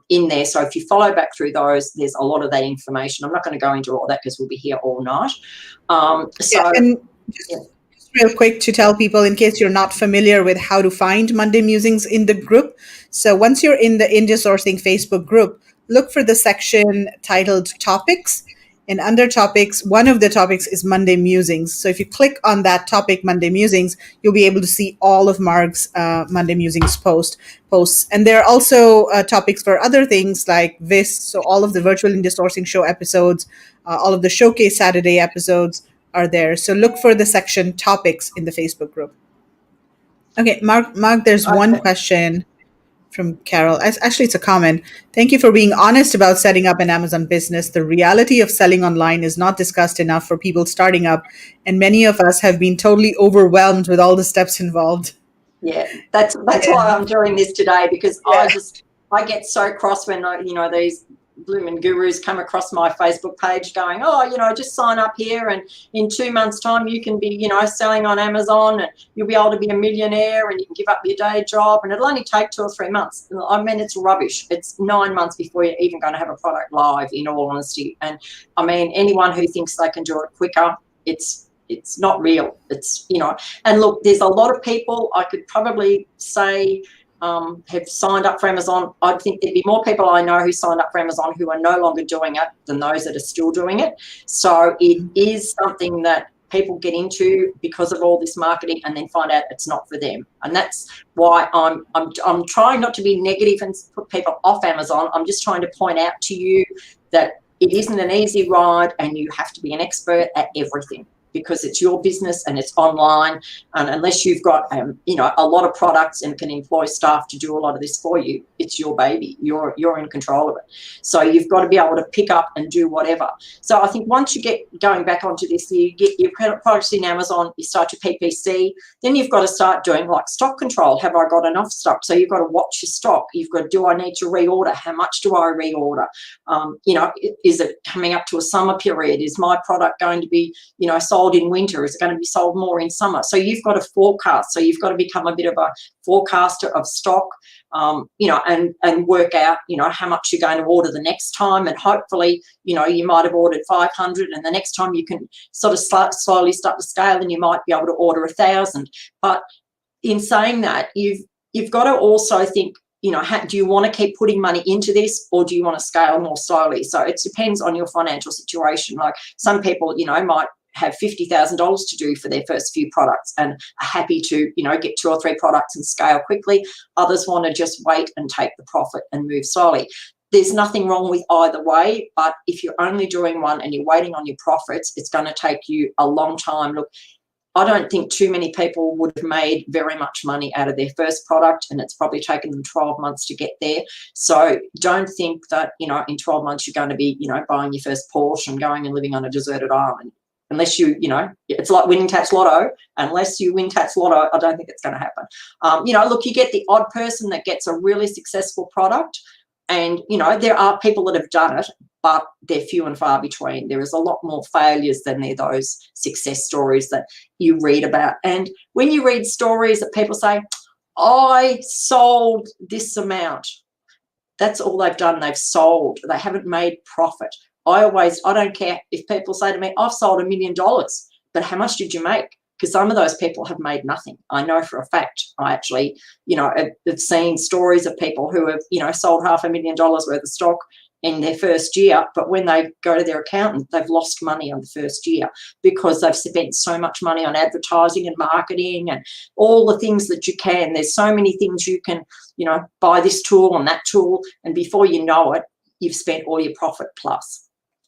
in there. So if you follow back through those, there's a lot of that information. I'm not going to go into all that because we'll be here all night. Just real quick to tell people, in case you're not familiar with how to find Monday Musings in the group. So once you're in the India Sourcing Facebook group, look for the section titled Topics. And under Topics, one of the topics is Monday Musings. So if you click on that topic, Monday Musings, you'll be able to see all of Marg's Monday Musings posts. And there are also topics for other things like this. So all of the Virtual India Sourcing Show episodes, all of the Showcase Saturday episodes, are there. So look for the section topics in the Facebook group. Okay, Mark, there's one Okay. question from Carol. Actually, it's a comment. Thank you for being honest about setting up an Amazon business. The reality of selling online is not discussed enough for people starting up, and many of us have been totally overwhelmed with all the steps involved. Yeah, that's Yeah, why I'm doing this today, because yeah, I get so cross when these blooming gurus come across my Facebook page going, oh, just sign up here and in 2 months' time you can be, selling on Amazon and you'll be able to be a millionaire and you can give up your day job and it'll only take 2 or 3 months. I mean, it's rubbish. It's 9 months before you're even going to have a product live, in all honesty. And I mean, anyone who thinks they can do it quicker, it's not real. And look, there's a lot of people I could probably say have signed up for Amazon. I think there'd be more people I know who signed up for Amazon who are no longer doing it than those that are still doing it. So it is something that people get into because of all this marketing and then find out it's not for them. And that's why I'm trying not to be negative and put people off Amazon. I'm just trying to point out to you that it isn't an easy ride and you have to be an expert at everything, because it's your business and it's online. And unless you've got, a lot of products and can employ staff to do a lot of this for you, it's your baby. You're in control of it. So you've got to be able to pick up and do whatever. So I think once you get going back onto this, you get your products in Amazon, you start your PPC, then you've got to start doing like stock control. Have I got enough stock? So you've got to watch your stock. You've got, do I need to reorder? How much do I reorder? Is it coming up to a summer period? Is my product going to be, sold in winter? Is it going to be sold more in summer? So you've got to forecast. So you've got to become a bit of a forecaster of stock, and work out, how much you're going to order the next time. And hopefully, you might have ordered 500 and the next time you can sort of slowly start to scale and you might be able to order 1,000. But in saying that, you've got to also think, do you want to keep putting money into this or do you want to scale more slowly? So it depends on your financial situation. Like some people, might have $50,000 to do for their first few products and are happy to, get 2 or 3 products and scale quickly. Others want to just wait and take the profit and move slowly. There's nothing wrong with either way, but if you're only doing one and you're waiting on your profits, it's going to take you a long time. Look, I don't think too many people would have made very much money out of their first product, and it's probably taken them 12 months to get there. So don't think that, in 12 months you're going to be, buying your first Porsche and going and living on a deserted island. Unless it's like winning tax lotto. Unless you win tax lotto, I don't think it's going to happen. Look, you get the odd person that gets a really successful product, and, there are people that have done it, but they're few and far between. There is a lot more failures than there are those success stories that you read about. And when you read stories that people say, I sold this amount, that's all they've done. They've sold. They haven't made profit. I don't care if people say to me, I've sold $1 million, but how much did you make? Because some of those people have made nothing. I know for a fact. I actually, have seen stories of people who have, sold $500,000 worth of stock in their first year, but when they go to their accountant, they've lost money on the first year because they've spent so much money on advertising and marketing and all the things that you can. There's so many things you can, buy this tool and that tool, and before you know it, you've spent all your profit plus.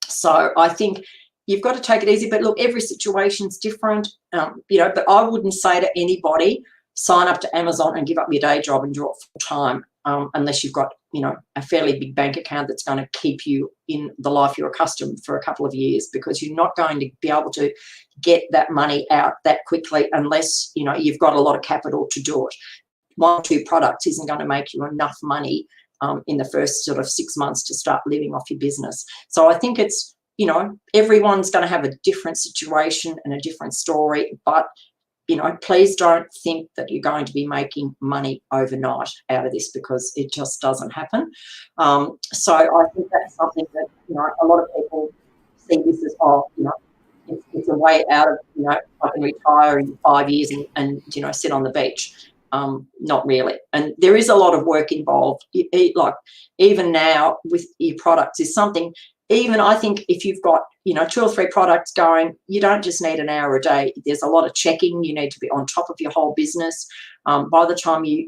So I think you've got to take it easy. But look, every situation's different, but I wouldn't say to anybody, sign up to Amazon and give up your day job and do it full time, unless you've got, a fairly big bank account that's going to keep you in the life you're accustomed for a couple of years, because you're not going to be able to get that money out that quickly unless, you've got a lot of capital to do it. 1 or 2 products isn't going to make you enough money in the first sort of 6 months to start living off your business. So I think it's, everyone's going to have a different situation and a different story, but, please don't think that you're going to be making money overnight out of this, because it just doesn't happen. So I think that's something that, a lot of people see this as, it's a way out of, I can retire in 5 years and sit on the beach. Not really. And there is a lot of work involved. Like even now with your products is something, even I think if you've got, 2 or 3 products going, you don't just need an hour a day. There's a lot of checking. You need to be on top of your whole business. By the time you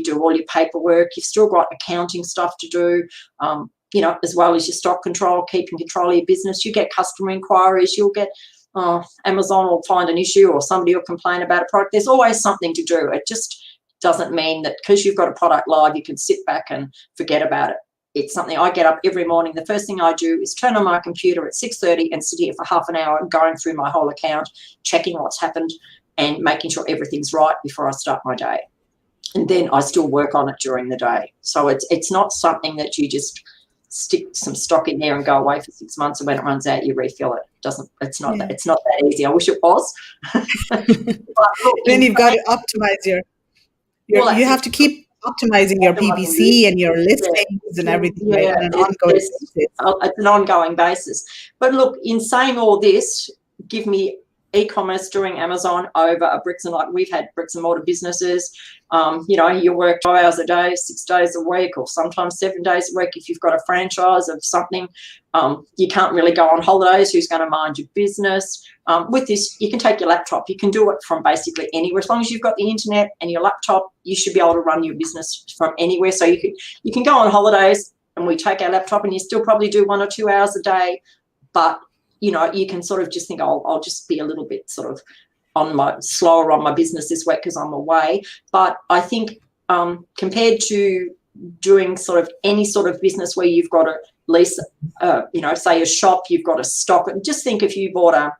do all your paperwork, you've still got accounting stuff to do, as well as your stock control, keeping control of your business. You get customer inquiries. You'll get, Amazon will find an issue or somebody will complain about a product. There's always something to do. It just doesn't mean that because you've got a product live, you can sit back and forget about it. It's something I get up every morning. The first thing I do is turn on my computer at 6:30 and sit here for half an hour going through my whole account, checking what's happened and making sure everything's right before I start my day. And then I still work on it during the day. So it's not something that you just stick some stock in there and go away for 6 months, and when it runs out, you refill it. It's not that easy. I wish it was. But look, then you've got to optimize you have to keep optimizing your PPC and your listings and everything, right, on an ongoing basis. It's an ongoing basis. But look, in saying all this, give me e-commerce doing Amazon over a we've had bricks and mortar businesses. You work 12 hours a day, 6 days a week, or sometimes 7 days a week. If you've got a franchise of something, you can't really go on holidays. Who's going to mind your business? With this, you can take your laptop. You can do it from basically anywhere. As long as you've got the internet and your laptop, you should be able to run your business from anywhere. So you can go on holidays and we take our laptop and you still probably do 1 or 2 hours a day, but you can sort of just think, I'll just be a little bit sort of slower on my business this week because I'm away. But I think compared to doing sort of any sort of business where you've got to lease, say a shop, you've got to stock it. Just think if you bought a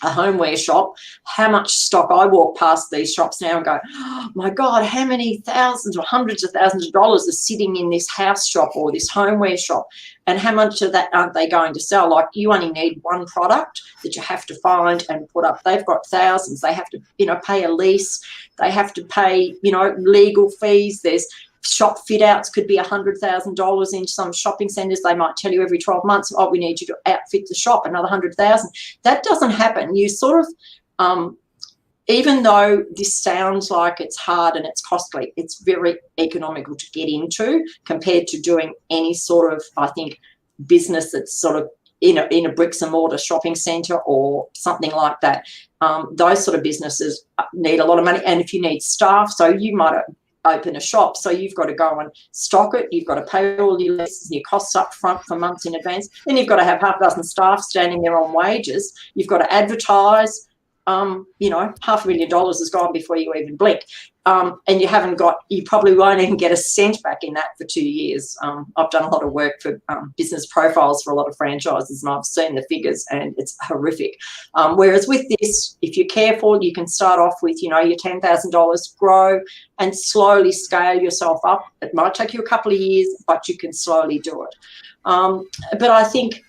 homeware shop, how much stock. I walk past these shops now and go, oh my God, how many thousands or hundreds of thousands of dollars are sitting in this house shop or this homeware shop, and how much of that aren't they going to sell? Like, you only need one product that you have to find and put up. They've got thousands. They have to pay a lease. They have to pay legal fees. There's shop fit outs, could be $100,000 in some shopping centres. They might tell you every 12 months, we need you to outfit the shop, another 100,000. That doesn't happen. You sort of, even though this sounds like it's hard and it's costly, it's very economical to get into compared to doing any sort of, I think, business that's sort of in a bricks and mortar shopping centre or something like that. Those sort of businesses need a lot of money, and if you need staff, so you might open a shop, so you've got to go and stock it, you've got to pay all your leases and your costs up front for months in advance, then you've got to have half a dozen staff standing there on wages, you've got to advertise, $500,000 is gone before you even blink, and you probably won't even get a cent back in that for 2 years. I've done a lot of work for business profiles for a lot of franchises, and I've seen the figures, and it's horrific. Whereas with this, if you're careful, you can start off with your $10,000, grow and slowly scale yourself up. It might take you a couple of years, but you can slowly do it. But I think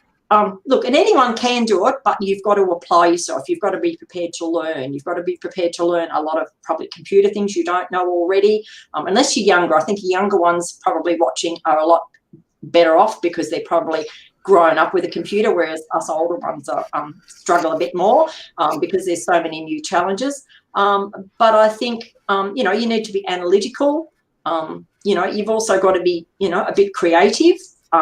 look, and anyone can do it, but you've got to apply yourself. You've got to be prepared to learn. You've got to be prepared to learn a lot of probably computer things you don't know already. Unless you're younger, I think younger ones probably watching are a lot better off because they're probably grown up with a computer, whereas us older ones are, struggle a bit more because there's so many new challenges. But I think, you need to be analytical. You've also got to be, a bit creative.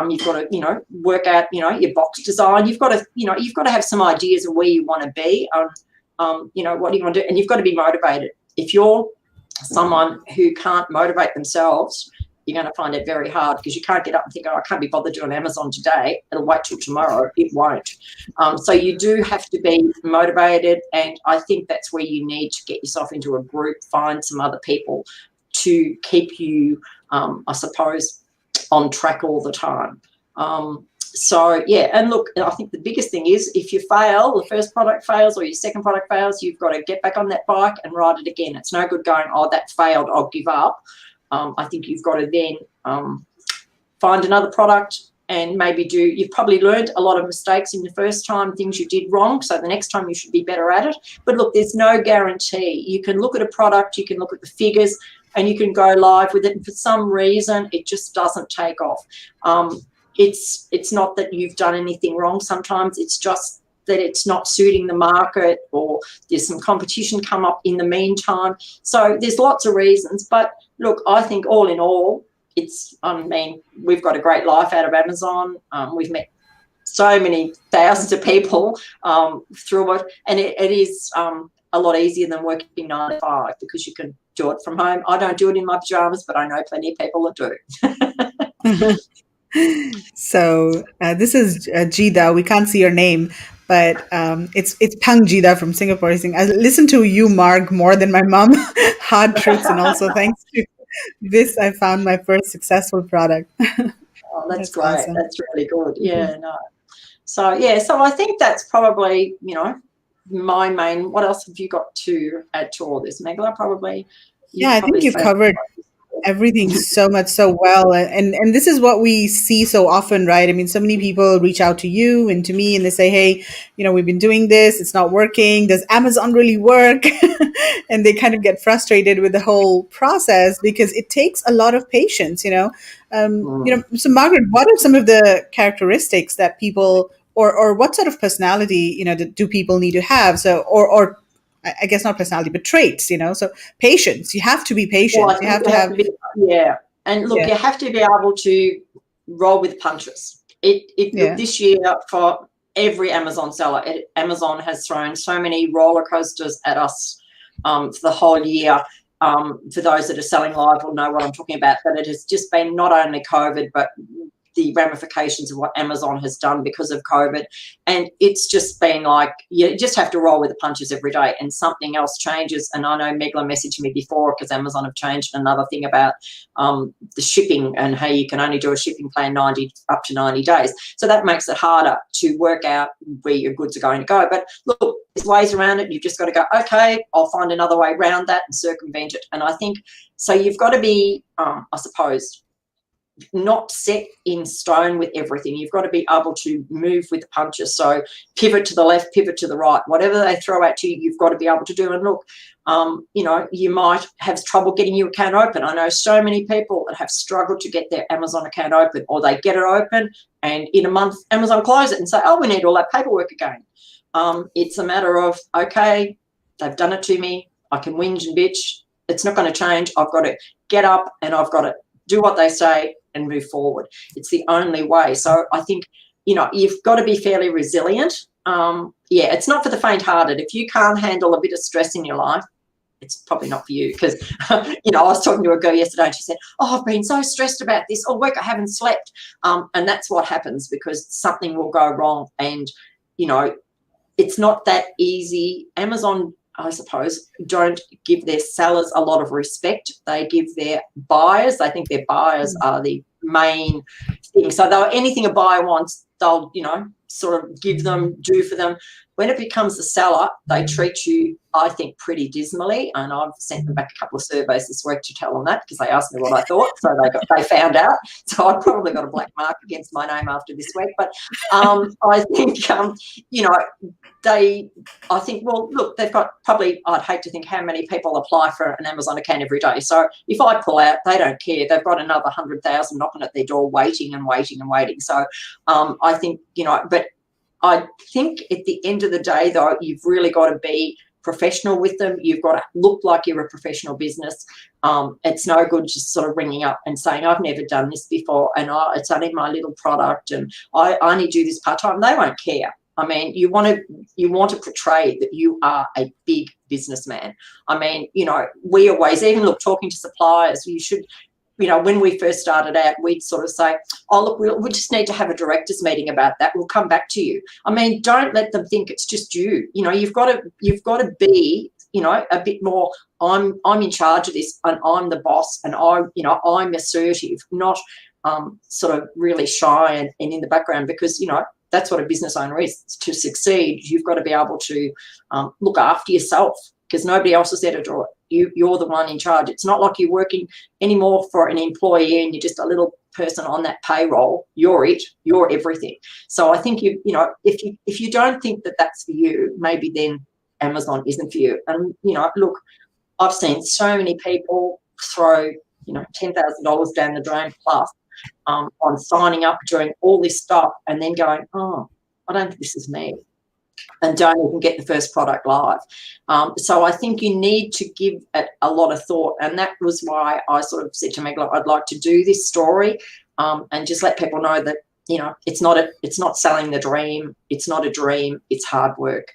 You've got to, work out, your box design. You've got to have some ideas of where you want to be. What do you want to do? And you've got to be motivated. If you're someone who can't motivate themselves, you're going to find it very hard because you can't get up and think, I can't be bothered doing Amazon today. It'll wait till tomorrow. It won't. So you do have to be motivated, and I think that's where you need to get yourself into a group, find some other people to keep you, I suppose, on track all the time. And look, I think the biggest thing is if you fail, the first product fails or your second product fails, you've got to get back on that bike and ride it again. It's no good going, that failed, I'll give up. I think you've got to then find another product and maybe you've probably learned a lot of mistakes in the first time, things you did wrong, so the next time you should be better at it. But look, there's no guarantee. You can look at a product, you can look at the figures, and you can go live with it, and for some reason it just doesn't take off. It's not that you've done anything wrong. Sometimes it's just that it's not suiting the market, or there's some competition come up in the meantime. So there's lots of reasons. But look, I think all in all, we've got a great life out of Amazon. We've met so many thousands of people through it, and it is a lot easier than working 9 to 5 because you can do it from home. I don't do it in my pajamas, but I know plenty of people that do. So this is Jida. We can't see your name, but it's Pangjida from Singapore. I think I listen to you, Marg, more than my mom. Hard truths, and also thanks to this, I found my first successful product. Oh, that's That's great. awesome. That's really good. Mhm. Yeah, no. So yeah, so I think that's probably, my main. What else have you got to add to all this, Megla? Probably Yeah, you've I probably think you said covered everything so much so well, and this is what we see so often, right? I mean, so many people reach out to you and to me and they say, hey, we've been doing this, it's not working, does Amazon really work? And they kind of get frustrated with the whole process because it takes a lot of patience. So Margaret, what are some of the characteristics that people, or what sort of personality, do people need to have? So, or I guess not personality, but traits, so patience. You have to be Well, patient. I You think have you to have have, to be, yeah. And look, yeah, you have to be able to roll with punches. Look, yeah. this year for every Amazon seller, Amazon has thrown so many roller coasters at us for the whole year. For those that are selling live will know what I'm talking about, but it has just been not only COVID, but the ramifications of what Amazon has done because of COVID. And it's just been like, you just have to roll with the punches every day and something else changes. And I know Megla messaged me before because Amazon have changed another thing about the shipping and how you can only do a shipping plan 90 up to 90 days. So that makes it harder to work out where your goods are going to go. But look, there's ways around it. You've just got to go, okay, I'll find another way around that and circumvent it. And I think, so you've got to be, I suppose, not set in stone with everything. You've got to be able to move with the punches. So pivot to the left, pivot to the right. Whatever they throw at you, you've got to be able to do. And look, you might have trouble getting your account open. I know so many people that have struggled to get their Amazon account open, or they get it open and in a month Amazon close it and say, oh, we need all that paperwork again. It's a matter of, okay, they've done it to me. I can whinge and bitch. It's not going to change. I've got to get up and I've got to do what they say and move forward. It's the only way. So I think, you've got to be fairly resilient. It's not for the faint-hearted. If you can't handle a bit of stress in your life, it's probably not for you. Because, I was talking to a girl yesterday and she said, oh, I've been so stressed about this all week, I haven't slept. And that's what happens, because something will go wrong. And, it's not that easy. Amazon, I suppose, don't give their sellers a lot of respect. They give their buyers, they think their buyers are the main thing. So they'll, anything a buyer wants, they'll, sort of give them, do for them. When it becomes the seller, they treat you, I think, pretty dismally. And I've sent them back a couple of surveys this week to tell them that, because they asked me what I thought. So they found out. So I've probably got a black mark against my name after this week. But I think, I think, well, look, they've got probably, I'd hate to think how many people apply for an Amazon account every day. So if I pull out, they don't care. They've got another 100,000 knocking at their door, waiting and waiting and waiting. So I think, but I think at the end of the day, though, you've really got to be professional with them. You've got to look like you're a professional business. It's no good just sort of ringing up and saying, I've never done this before, and it's only my little product, and I only do this part-time. They won't care. I mean, you want to portray that you are a big businessman. I mean, we always, even look, talking to suppliers, you should, when we first started out, we'd sort of say, oh, look, we just need to have a directors meeting about that. We'll come back to you. I mean, don't let them think it's just you. You've got to be, a bit more, I'm in charge of this, and I'm the boss, and I'm assertive, not sort of really shy and in the background, because, that's what a business owner is. To succeed, you've got to be able to look after yourself, because nobody else is there to do it. You're the one in charge. It's not like you're working anymore for an employee and you're just a little person on that payroll. You're it. You're everything. So I think if you don't think that that's for you, maybe then Amazon isn't for you. And look, I've seen so many people throw $10,000 down the drain plus on signing up, doing all this stuff, and then going, oh, I don't think this is me, and don't even get the first product live. So I think you need to give it a lot of thought, and that was why I sort of said to Meg, I'd like to do this story and just let people know that it's not selling the dream. It's not a dream. It's hard work,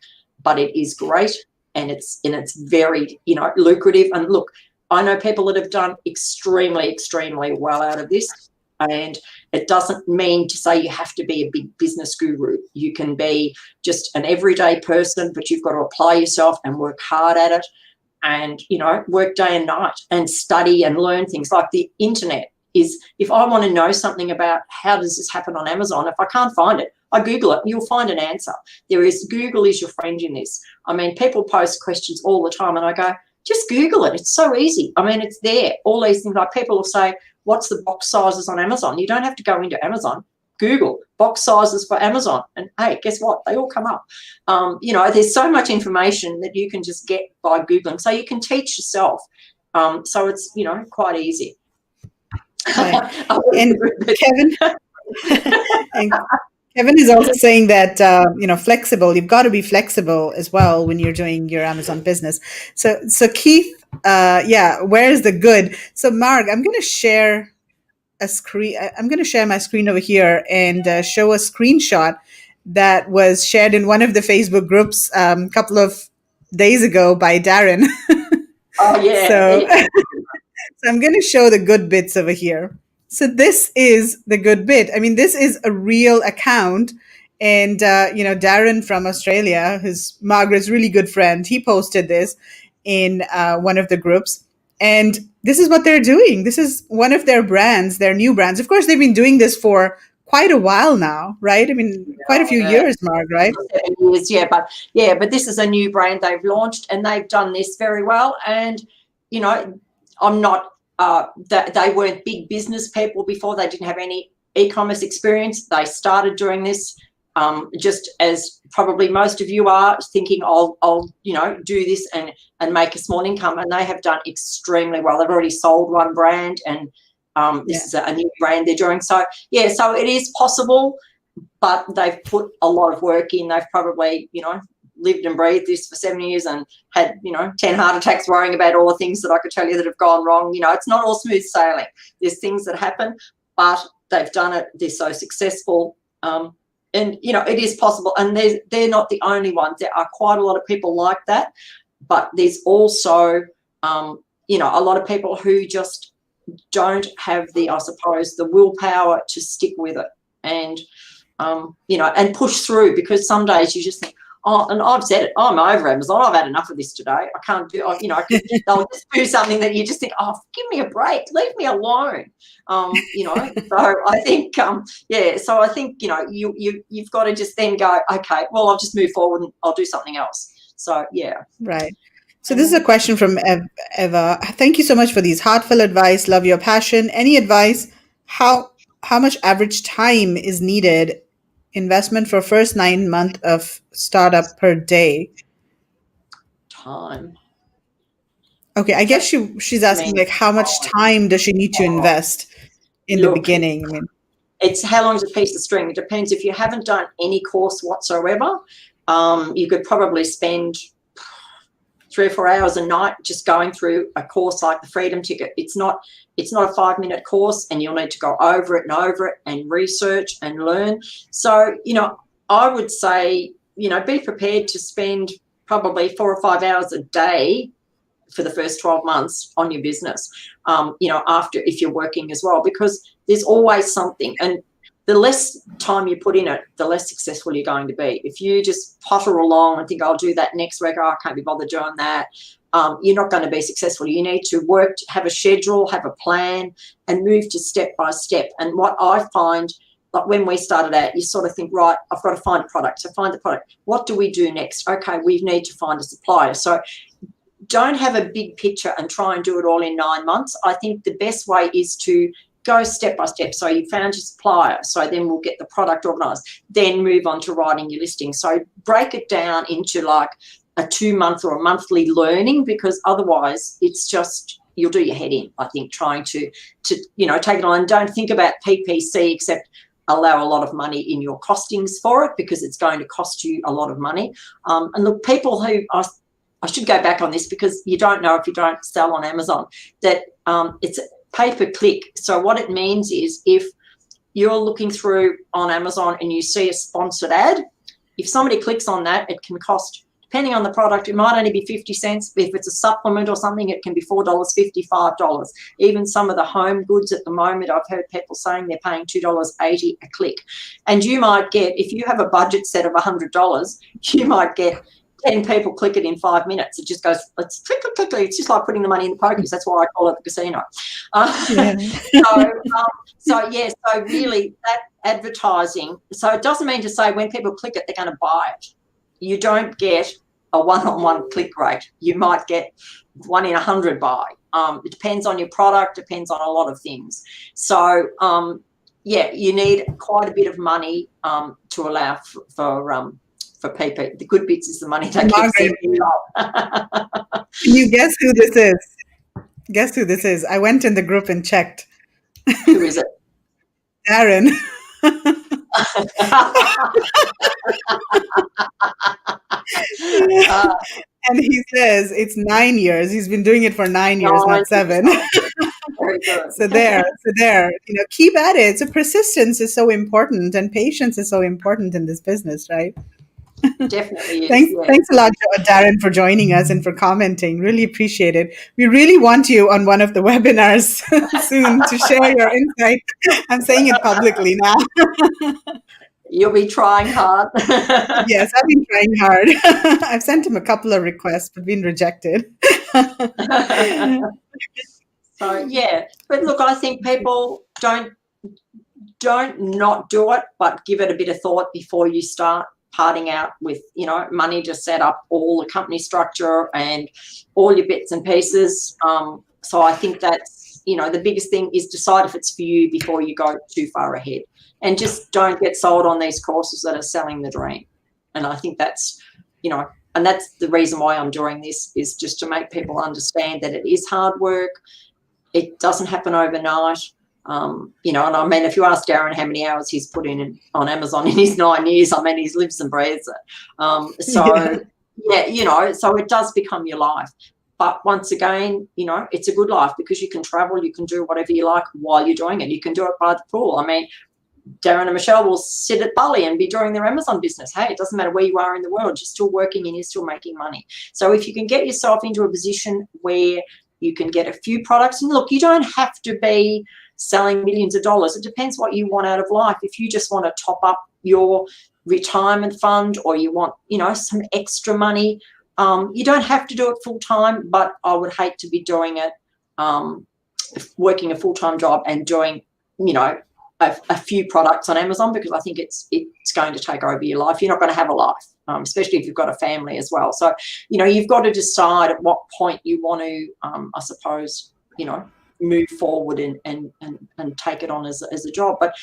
but it is great, and it's very lucrative. And look, I know people that have done extremely, extremely well out of this. And it doesn't mean to say you have to be a big business guru. You can be just an everyday person, but you've got to apply yourself and work hard at it, and, you know, work day and night and study and learn things. Like the internet is, if I want to know something about how does this happen on Amazon, if I can't find it, I Google it and you'll find an answer. Google is your friend in this. I mean, people post questions all the time and I go, just Google it. It's so easy. I mean, it's there. All these things, like people will say, what's the box sizes on Amazon? You don't have to go into Amazon. Google box sizes for Amazon, and hey, guess what? They all come up. You know, there's so much information that you can just get by Googling, so you can teach yourself. So it's, you know, quite easy. Right. And Kevin, and Kevin is also saying that you know, flexible. You've got to be flexible as well when you're doing your Amazon business. So Keith, yeah, where is the good? So Mark, I'm going to share a screen. I'm going to share my screen over here and show a screenshot that was shared in one of the Facebook groups a couple of days ago by Darren. Oh yeah. So, so I'm going to show the good bits over here. So this is the good bit. I mean, this is a real account. And, you know, Darren from Australia, who's Margaret's really good friend, he posted this in one of the groups. And this is what they're doing. This is one of their brands, their new brands. Of course, they've been doing this for quite a while now, right? I mean, quite a few years, Marg, right? 7 years, but this is a new brand they've launched, and they've done this very well. And, you know, I'm not, they weren't big business people before. They didn't have any e-commerce experience. They started doing this just as probably most of you are, thinking I'll you know, do this and make a small income, and they have done extremely well. They've already sold one brand, and this is a new brand they're doing. So yeah, so it is possible, but they've put a lot of work in. They've probably, you know, lived and breathed this for 7 years and had, you know, 10 heart attacks worrying about all the things that I could tell you that have gone wrong. You know, it's not all smooth sailing. There's things that happen, but they've done it. They're so successful. And, you know, it is possible. And they're not the only ones. There are quite a lot of people like that. But there's also, you know, a lot of people who just don't have the, I suppose, the willpower to stick with it and, you know, and push through, because some days you just think, oh, and I've said it, I'm over Amazon. I've had enough of this today. I can't do, you know, they'll just do something that you just think, oh, give me a break, leave me alone. You know, so I think, yeah, so I think, you know, you've got to just then go, okay, well, I'll just move forward and I'll do something else. So, yeah. Right. So this is a question from Eva. Thank you so much for these heartfelt advice. Love your passion. Any advice? How much average time is needed? Investment for first 9 months of startup per day. Time. Okay, I guess she's asking, like, how much time does she need to invest in the beginning? I mean, it's how long's a piece of string. It depends. If you haven't done any course whatsoever, you could probably spend 3 or 4 hours a night just going through a course like the Freedom Ticket. It's not a 5-minute course, and you'll need to go over it and research and learn. So, you know, I would say, you know, be prepared to spend probably 4 or 5 hours a day for the first 12 months on your business, you know, after, if you're working as well, because there's always something. And the less time you put in it, the less successful you're going to be. If you just potter along and think, I'll do that next week, oh, I can't be bothered doing that, you're not going to be successful. You need to work, have a schedule, have a plan, and move to step by step. And what I find, like when we started out, you sort of think, right, I've got to find a product. So find the product. What do we do next? Okay, we need to find a supplier. So don't have a big picture and try and do it all in 9 months. I think the best way is to go step by step. So you found your supplier, so then we'll get the product organised, then move on to writing your listing. So break it down into like a 2-month or a monthly learning, because otherwise it's just, you'll do your head in, I think, trying to you know, take it on. And don't think about PPC, except allow a lot of money in your costings for it, because it's going to cost you a lot of money. And the people who I should go back on this, because you don't know if you don't sell on Amazon, that it's pay-per-click. So what it means is, if you're looking through on Amazon and you see a sponsored ad, if somebody clicks on that, it can cost depending on the product, it might only be 50 cents. If it's a supplement or something, it can be $4.50, $5. Even some of the home goods at the moment, I've heard people saying they're paying $2.80 a click. And you might get, if you have a budget set of $100, you might get 10 people click it in 5 minutes. It just goes, it's click, click, click, click. It's just like putting the money in the pokies. That's why I call it the casino. Yeah. So really that advertising, so it doesn't mean to say when people click it, they're going to buy it. You don't get a one-on-one click rate. You might get 1 in 100 buy. It depends on your product, depends on a lot of things. So, you need quite a bit of money to allow for people. The good bits is the money that keeps Margaret, you up. can you guess who this is? Guess who this is? I went in the group and checked. Who is it? Darren. And he says it's 9 years. He's been doing it for 9 years, not 7. Very good. So there, keep at it. So persistence is so important, and patience is so important in this business, right? Definitely is. Thanks a lot, Darren, for joining us and for commenting. Really appreciate it. We really want you on one of the webinars soon to share your insight. I'm saying it publicly now. You'll be trying hard. Yes, I've been trying hard. I've sent him a couple of requests, but been rejected. So but look, I think people don't not do it, but give it a bit of thought before you start parting out with money to set up all the company structure and all your bits and pieces. So I think that's the biggest thing is decide if it's for you before you go too far ahead, and just don't get sold on these courses that are selling the dream. And I think that's and that's the reason why I'm doing this, is just to make people understand that it is hard work. It doesn't happen overnight. And I mean, if you ask Darren how many hours he's put in on Amazon in his 9 years, I mean, he lives and breathes it. So it does become your life. But once again, it's a good life because you can travel, you can do whatever you like while you're doing it. You can do it by the pool. I mean, Darren and Michelle will sit at Bali and be doing their Amazon business. Hey, it doesn't matter where you are in the world, you're still working and you're still making money. So if you can get yourself into a position where you can get a few products, and look, you don't have to be selling millions of dollars. It depends what you want out of life. If you just want to top up your retirement fund, or you want, some extra money, you don't have to do it full time, but I would hate to be doing it, working a full-time job and doing, a few products on Amazon, because I think it's going to take over your life. You're not going to have a life, especially if you've got a family as well. So, you've got to decide at what point you want to, I suppose, move forward and take it on as a job. But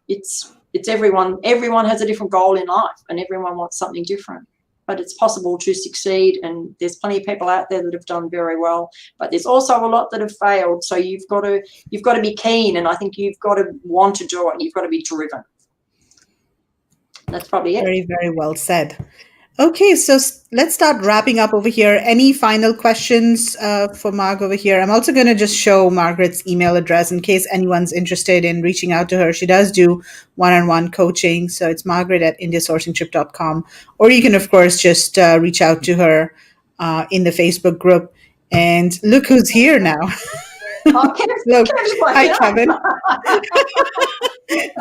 it's everyone has a different goal in life, and everyone wants something different. But it's possible to succeed, and there's plenty of people out there that have done very well, but there's also a lot that have failed. So you've got to be keen, and I think you've got to want to do it, and you've got to be driven. That's probably it. Very, very well said. Okay, so let's start wrapping up over here. Any final questions for Marg over here? I'm also going to just show Margaret's email address in case anyone's interested in reaching out to her. She does do one-on-one coaching. So it's margaret@indiasourcingtrip.com. Or you can, of course, just reach out to her in the Facebook group. And look who's here now. Look, hi, Kevin.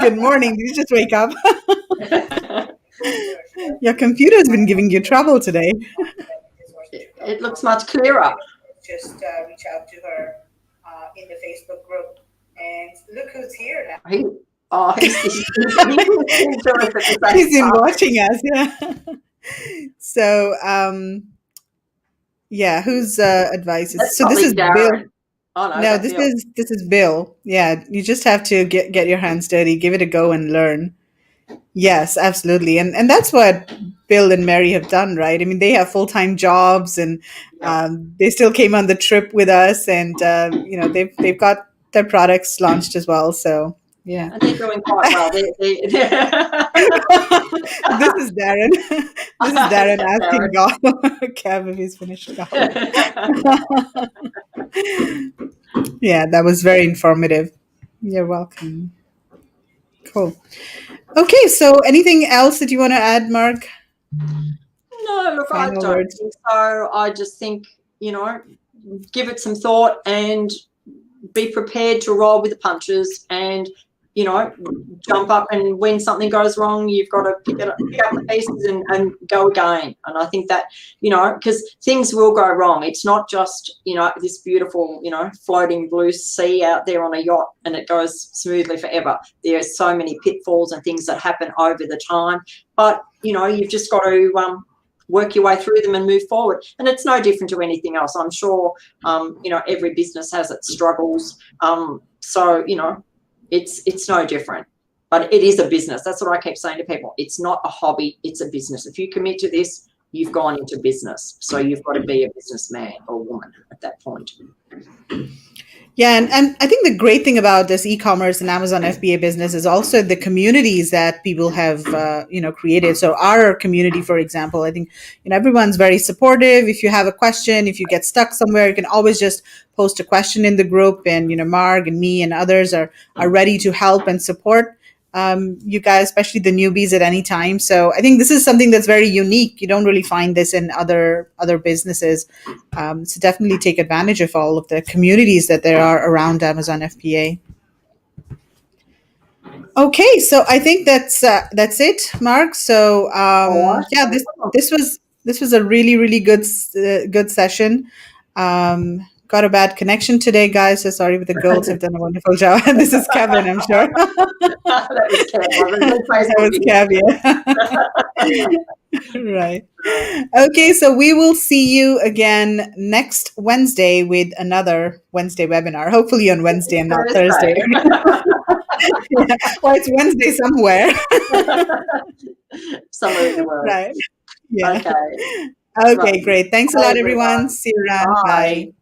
Good morning. Did you just wake up? Your computer's been giving you trouble today. It looks much clearer. Just reach out to her in the Facebook group. And look who's here now. He's been watching us, yeah. So, whose advice is? So this is Darren. Bill. Oh, no, this is Bill. Yeah, you just have to get your hands dirty, give it a go, and learn. Yes, absolutely. And that's what Bill and Mary have done, right? I mean, they have full-time jobs, and they still came on the trip with us, and they've got their products launched as well. So yeah, and they're doing quite well. This is Darren. This is Darren asking golf. Kev if he's finished golf. Yeah, that was very informative. You're welcome. Cool. Okay, so anything else that you want to add, Marg? No, look, I Final don't words. think so. I just think, give it some thought and be prepared to roll with the punches and, jump up, and when something goes wrong, you've got to pick up the pieces and go again. And I think that, because things will go wrong. It's not just, this beautiful, floating blue sea out there on a yacht and it goes smoothly forever. There are so many pitfalls and things that happen over the time. But, you've just got to work your way through them and move forward. And it's no different to anything else. I'm sure, every business has its struggles. So, it's no different. But it is a business. That's what I keep saying to people. It's not a hobby. It's a business. If you commit to this, you've gone into business. So you've got to be a businessman or woman at that point. Yeah, and I think the great thing about this e-commerce and Amazon FBA business is also the communities that people have, created. So our community, for example, I think, everyone's very supportive. If you have a question, if you get stuck somewhere, you can always just post a question in the group, and Marg and me and others are ready to help and support you guys, especially the newbies, at any time. So I think this is something that's very unique. You don't really find this in other businesses. So definitely take advantage of all of the communities that there are around Amazon FBA. Okay, so I think that's it, Mark. So All right. yeah, this was a really good session. Got a bad connection today, guys. So sorry, but the girls have done a wonderful job. This is Kevin, I'm sure. That was That was Kevin. Right. Okay, so we will see you again next Wednesday with another Wednesday webinar. Hopefully on Wednesday and not Thursday. Yeah. Well, it's Wednesday somewhere. Somewhere in the world. Right. Yeah. Okay. Okay, Right. great. Thanks a Bye, lot, everyone. everyone. See you around. Bye. Bye.